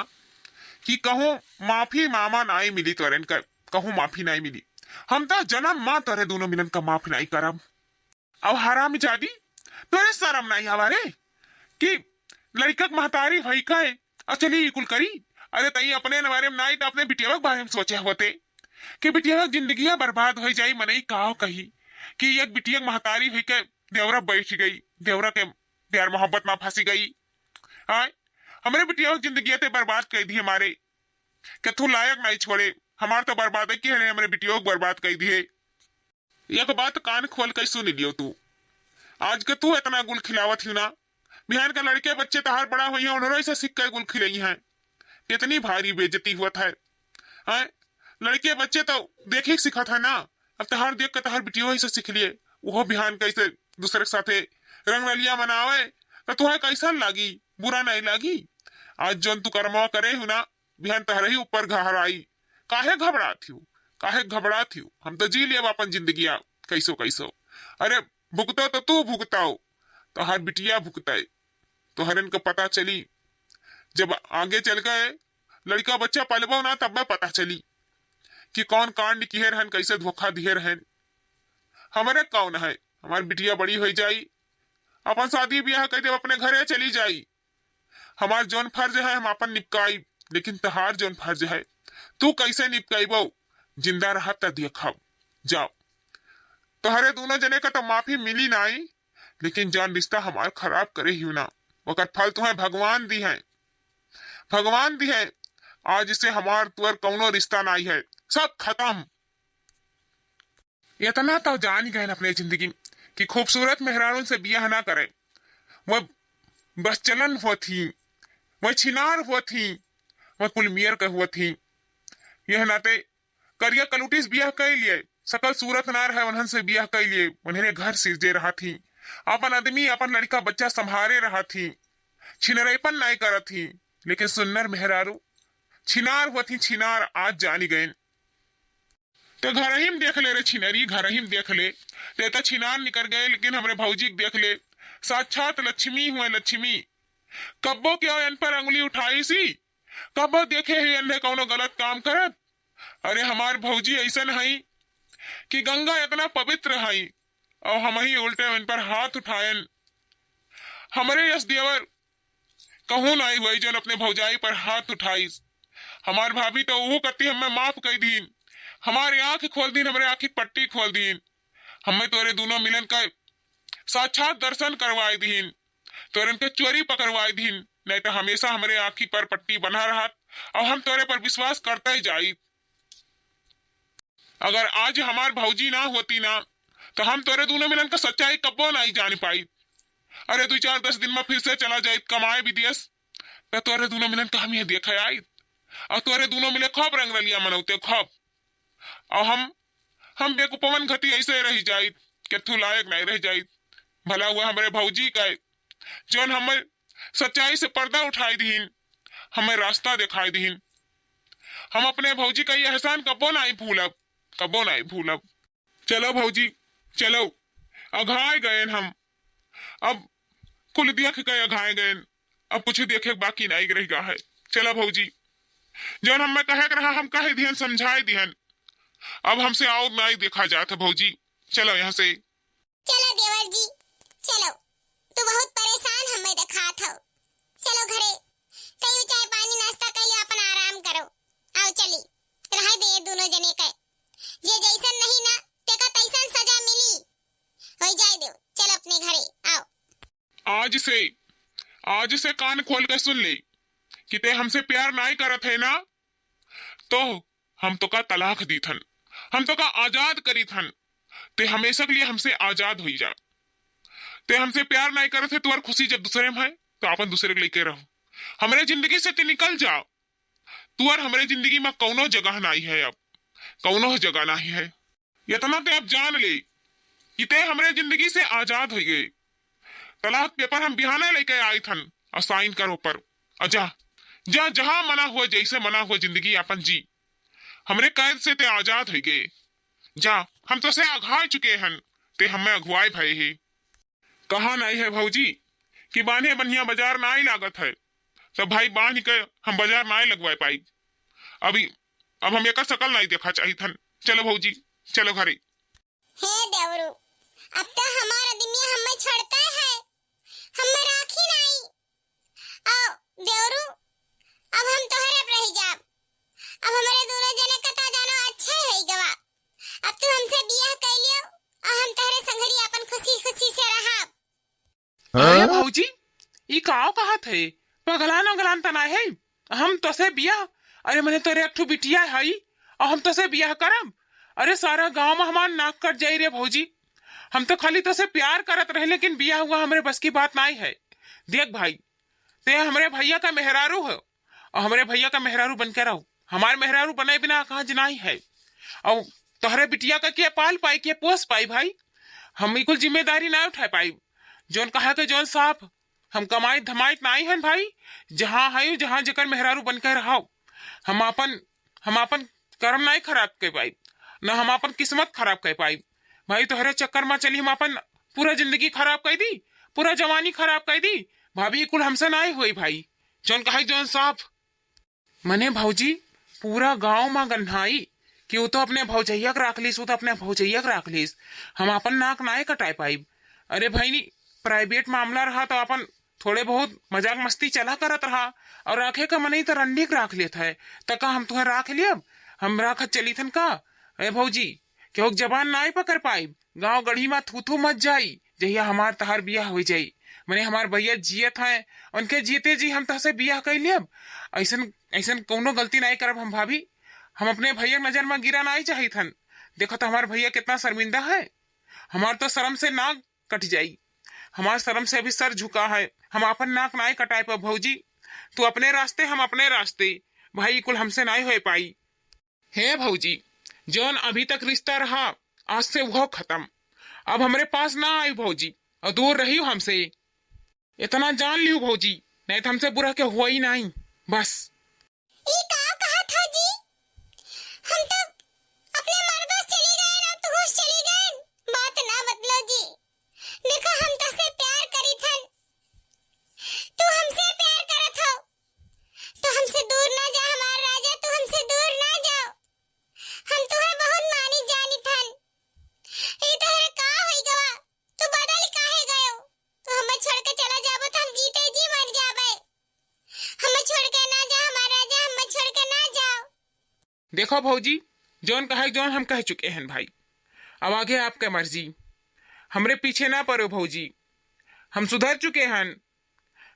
कि कहूं माफी मामा नहीं मिली तोरेन कर, कहूं माफी नहीं मिली। हम तो जन्म माँ तोरे दोनों मिलन का माफ नहीं करब। अब हराम जादी तोरे शर्म नहीं हमारे कि लड़का महतारी भई कहे चली कुल करी। अरे तई अपने बारे में नहीं तो अपने बिटिया के बारे में सोचे होते कि बिटिया जिंदगी बर्बाद हो जाई। मनई कहा कही कि एक बिटिया महतारी भई के देवरा बैठ गई, देवरा के प्यार मोहब्बत में फंसी गई। आय हमारे बिटिया की जिंदगी ते बर्बाद कर दी हमारे, कि तू लायक नहीं छोड़े। हमार तो बर्बाद की है, हमारे बिटिया को बर्बाद कर दिए। एक बात कान खोल कर सुन लियो तू, आज के तू इतना गुल खिलावत ही ना, बिहार के लड़के बच्चे तहार बड़ा हुई है, उन्होंने से सिक्का गुल खिलाई है। कितनी भारी बेइज्जती हुआ था। लड़के बच्चे तो देखे सीखा था ना, अब तहार देख के तहार बिटिया से सीख लिए। वो बिहान कैसे दूसरे के साथे रंग रलिया मनावे तो तुम्हें कैसा लागी, बुरा नहीं लागी। आज जोन तू कर्मवा करे हूं ना, बिहान तहरे ही ऊपर घर आई। काहे घबराती हूँ, काहे घबराती हूँ। हम तो जी लिया अपन जिंदगी कैसो कैसो। अरे भुगतो तो तू भुगताओ, तो हर बिटिया भुगताए। तो हरन को पता चली जब आगे चल गए लड़का बच्चा पलबो ना, तब पता चली कि कौन कांड किए रहन, कैसे धोखा दिए रहन। हमारे कौन है, हमारी बिटिया बड़ी हो जाई, अपन शादी ब्याह कर दे, अपने घरे चली जाई। हमार जोन फर्ज है हम अपन निपकाई, लेकिन तहार जोन फर्ज है तू कैसे निपकाईबो। जिंदा रहा त देखब। जाओ तोहरे दोनों जने का तो माफी मिली नहीं, लेकिन जान रिश्ता हमार खराब करे ही ना, वकर फल तुम्हें भगवान दी है, भगवान दी है। आज से हमार तुअर कौनो रिश्ता नहीं है, सब खत्म। इतना तो जान ही गए अपने जिंदगी कि खूबसूरत मेहरानों से बियाह ना करे। वह बस चलन हुआ थी, वह छिनार हुआ थी, वह कुलमियर का हुआ थी। यह नाते करिया कलुटिस बियाह कर लिए, सकल सूरत नार है उन्हन से बियाह कर लिए। उन्हें घर सिरजे रहा थी, अपन आदमी अपन लड़का बच्चा संभाले रहा थी, छिनरेपन नहीं कर थी। लेकिन सुन्नर मेहरारू छिनार हुआ थी, छिनार आज जानी गए। तो घर ही में देख ले रे छिनरी, घर ही में देख ले। तो छिनार निकल गए, लेकिन हमरे भौजी देख ले, साक्षात लक्ष्मी हुए लक्ष्मी। कब्बो क्या इन पर अंगुली उठाई सी, कब्बो देखे ही इन्हें कौनो गलत काम करत। अरे हमार भौजी ऐसा है कि गंगा इतना पवित्र है और हम ही उल्टे इन पर हाथ उठाएन। हमारे यस देवर कहूं नहीं हुई जो अपने भौजाई पर हाथ उठाई। हमार भाभी तो वो करती हमें माफ कर दीन, हमारे आंख खोल दीन, हमारे आंखी पट्टी खोल दीन। हमें तोरे दोनों मिलन कर साक्षात दर्शन करवाए दीन, तोरे के चोरी पकड़वाए दीन। नहीं तो हमेशा हमारे आंखी पर पट्टी बना रहा और हम तोरे पर विश्वास करते ही जाई। अगर आज हमार भौजी ना होती ना तो हम तोरे दोनों मिलन का सच्चाई कब्बो नहीं जान पाई। अरे 2-4-10 दिन में फिर से चला जाए कमाए विदेश, तो तोरे दोनों मिलन का हम ये देखे आई और तोरे दोनों मिले खूब रंग रलिया मनौते खूब। और हम बेकुपवन घटी ऐसे रह जाई केथू लायक नहीं रह जाई। भला हुआ हमारे भौजी का जोन हमें सच्चाई से पर्दा उठाई दीन, हमें रास्ता दिखाई दीन। हम अपने भौजी का ये एहसान कबो नहीं भूलब, कबो नहीं भूलब। चलो भौजी चलो, अघाए गए हम, अब कुल देख गए अघाए गए, अब कुछ देखे बाकी नहीं रह गया है। चलो भौजी, जोन हमें कहे रहा हम कहे ध्यान समझाए दिहन, अब हमसे आओ नहीं देखा जाता भौजी। चलो यहाँ से। चलो देवर जी चलो, तू बहुत परेशान हमें दिखा था। चलो घरे कहीं चाय पानी नाश्ता कर लिया, अपन आराम करो। आओ चली, रह दे दोनों जने के, जे जैसन नहीं ना तेका तैसन सजा मिली हो जाए दो। चल अपने घरे आओ। आज से कान खोल के सुन ले कि ते हमसे प्यार नहीं करत है ना, तो हम तो का तलाक दी थन, हम तो का आजाद करी थन। ते हमेशा के लिए हमसे आजाद हुई जा। ते हमसे प्यार नहीं करत है, तुम्हारी खुशी जब दूसरे में है तो अपन दूसरे को लेके रहो। हमारे जिंदगी से ते निकल जाओ। तू और हमारे जिंदगी में कौनो जगह नहीं है, अब कौनो जगह नहीं है। इतना ते अब जान ले कि ते हमारे जिंदगी से आजाद हो गए। तलाक पेपर हम बिहाने लेके आए थन और साइन करो पर जा जा जहां मना हुआ, जैसे मना हुआ जिंदगी अपन जी। हमरे कैद से ते आजाद हो गए। जा, हम तो से अघाए चुके हन, ते हमें अगुआए भय ही। कहा नहीं है भौजी कि बांधे बनिया बाजार नहीं लागत है, तो भाई बांध के हम बाजार नहीं लगवाए पाई। अब हम एक शकल नहीं देखा चाहिए थन। चलो भौजी चलो घरे। हे देवरू, अब तो हमारा दुनिया हमें छोड़ता है, हमें राखी नहीं। आओ देवरू, अब हम तोहरे पर रह जाब। अब हमारे दोनों जने कथा जानो अच्छे है गवा। अब तू हमसे बियाह कर लियो और हम तोहरे संगरी अपन खुशी खुशी से रहाब। अरे भौजी ई काव कहत है, पगलान तना है। हम तो से बियाह, अरे मैंने तोरे एक ठो बिटिया है और हम तो से बियाह करब। अरे सारा गांव में हमार नाक कट जाई रे भौजी। हम तो खाली तो से प्यार करत रहे, लेकिन बियाह हुआ हमारे बस की बात नहीं है। देख भाई, ते हमारे भैया का मेहरारू है और हमारे भैया का मेहरारू बन के रहो। हमारे मेहरारू बने बिना कहाँ नहीं है। और तोहरे बिटिया का क्या पाल पाई, क्या पोस पाई भाई। हम बिल्कुल जिम्मेदारी ना उठा पाई। जोन कहा के जोन साहब हम कमाई धमाई नहीं है भाई। जहाँ है जहाँ जकर मेहरारू बन के रहो। हम अपन कर्म नहीं खराब कर पाई, न हम अपन किस्मत खराब कर पाई भाई। तोहरे चक्कर में चली हम अपन पूरा जिंदगी खराब कर दी, पूरा जवानी खराब कर दी। भाभी कुल हमसे नहीं हुई भाई। जोन कहा जोन साहब मने भौजी पूरा गांव में गन्हाई कि वो तो अपने भौजैया राख लीस, वो तो अपने भौजैया राख लीस। हम अपन नाक नाय कटाई पाई। अरे भाई नी प्राइवेट मामला रहा तो अपन थोड़े बहुत मजाक मस्ती चला करत रहा, और राखे का मन ही तो रंडी राख लेता है। तका हम तुम्हें राख लिया, हम राखत चली थन का। अरे भौजी क्यों जबान नाई पकड़ पाई। गांव गढ़ी में थू मत जाई जहिया हमार तहार बियाह हो जाई। मैंने हमार भैया जियत है, उनके जीते जी हम तहसे बियाह कर लियब। ऐसन कोनो गलती नहीं करब हम भाभी। हम अपने भैया नजर में गिरा नहीं चाहिए थन। देखो तो हमार भैया कितना शर्मिंदा है। हमार तो शर्म से नाक कट जाई, हमार शर्म से अभी सर झुका है। हम अपन नाक नाई कटाए पर भौजी। तू अपने रास्ते हम अपने रास्ते भाई, कुल हमसे नहीं हो पाई। हे भौजी, जोन अभी तक रिश्ता रहा आज से वो खत्म। अब हमारे पास ना आई भौजी और दूर रही हमसे। इतना जान लियो भौजी, नहीं तो हमसे बुरा क्या हुआ ही नहीं बस। ई का कहा था जी? हम तो अपने मर्दों से चले गए ना, तो होश चले गए। बात ना बदलो जी। देखो हम तो से प्यार करी थन, तू हमसे प्यार करत हो, तो हमसे दूर ना जा हमार राजा, तू हमसे दूर ना जाओ। हम तुम्हें बहुत मानी जानी थन। ये तो है का होई गवा, तू बदल काहे गयो? तू हमें छोड़ के चला जाबो तो हम जीते जी मर जाबे। हमें छोड़ के ना जा हमार राजा, हमें छोड़ के ना जाओ। देखो भौजी, जोन कहे जोन हम कह चुके हैं भाई। अब आगे आपके मर्जी, हमरे पीछे ना पड़ो भौजी। हम सुधर चुके हैं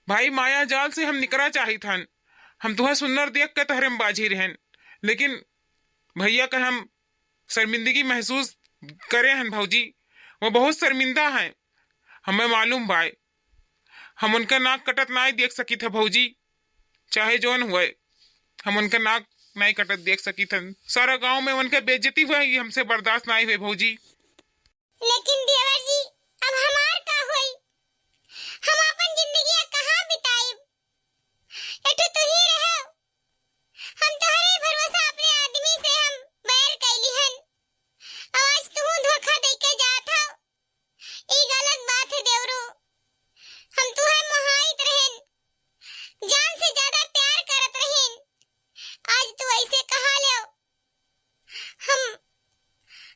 भाई। माया जाल से हम निकला चाही थन। हम तुम्हें सुंदर देख के तहरे में बाजी रहन, लेकिन भैया का हम शर्मिंदगी महसूस करे हैं भौजी। वो बहुत शर्मिंदा हैं, हमें मालूम बाय। हम उनका नाक कटत ना देख सकी थे भौजी, चाहे जोन हुए हम उनका नाक नहीं कटत देख सकी थे। सारा गांव में उनके बेइज्जती हुआ, ये हमसे बर्दाश्त नहीं हुई भौजी। लेकिन देवर जी अब हमार का होई, हम अपन जिंदगी कहाँ बिताएब? एठो तू ही रहो, हम तोहरे भरोसा अपने आदमी से हम बैर कैली हन, आज तू धोखा देके जात हो, ई गलत बात है देवरू। हम तुहे मोहाइत रहेन, जान से ज्यादा प्यार करत रहेन, आज तू ऐसे कहा ले?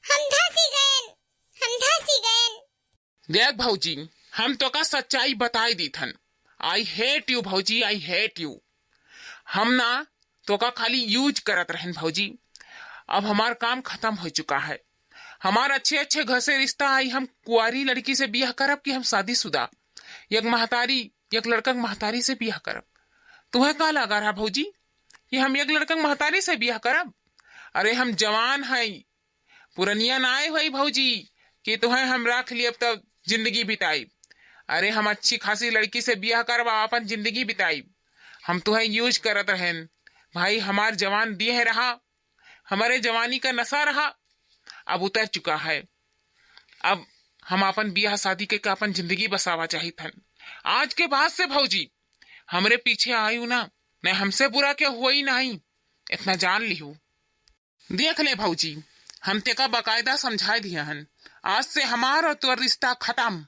हम धसी गएन, हम धसी गएन। देख भौजी, हम तो का सच्चाई बताई दी थन। आई हेट यू भौजी, आई हेट यू। हम ना तो का खाली यूज करत रहन भौजी। अब हमार काम खत्म हो चुका है। हमार अच्छे अच्छे घर से रिश्ता आई, हम कुआरी लड़की से बियाह करब कि हम शादीशुदा एक महतारी, एक लड़का महतारी से बियाह करब? तुम्हें का लगा रहा भौजी कि हम एक लड़का महतारी से बियाह करब? अरे हम जवान है, पुरनिया ना आए हुई भौजी कि तुम्हें हम रख लिए तब जिंदगी बिताई। अरे हम अच्छी खासी लड़की से बियाह करब, अपन जिंदगी बिताई। हम तुम्हें यूज करत रहन भाई, हमार जवान दिए रहा, हमारे जवानी का नशा रहा, अब उतर चुका है। अब हम अपन बियाह शादी के अपन जिंदगी बसावा चाहिए थन। आज के बाद से भौजी हमरे पीछे आयु ना, न हमसे बुरा क्या हुआ ही नहीं, इतना जान लिहू। देख ले भौजी, हम तेका बकायदा समझाए दिया हन, आज से हमार और तोर रिश्ता खत्म।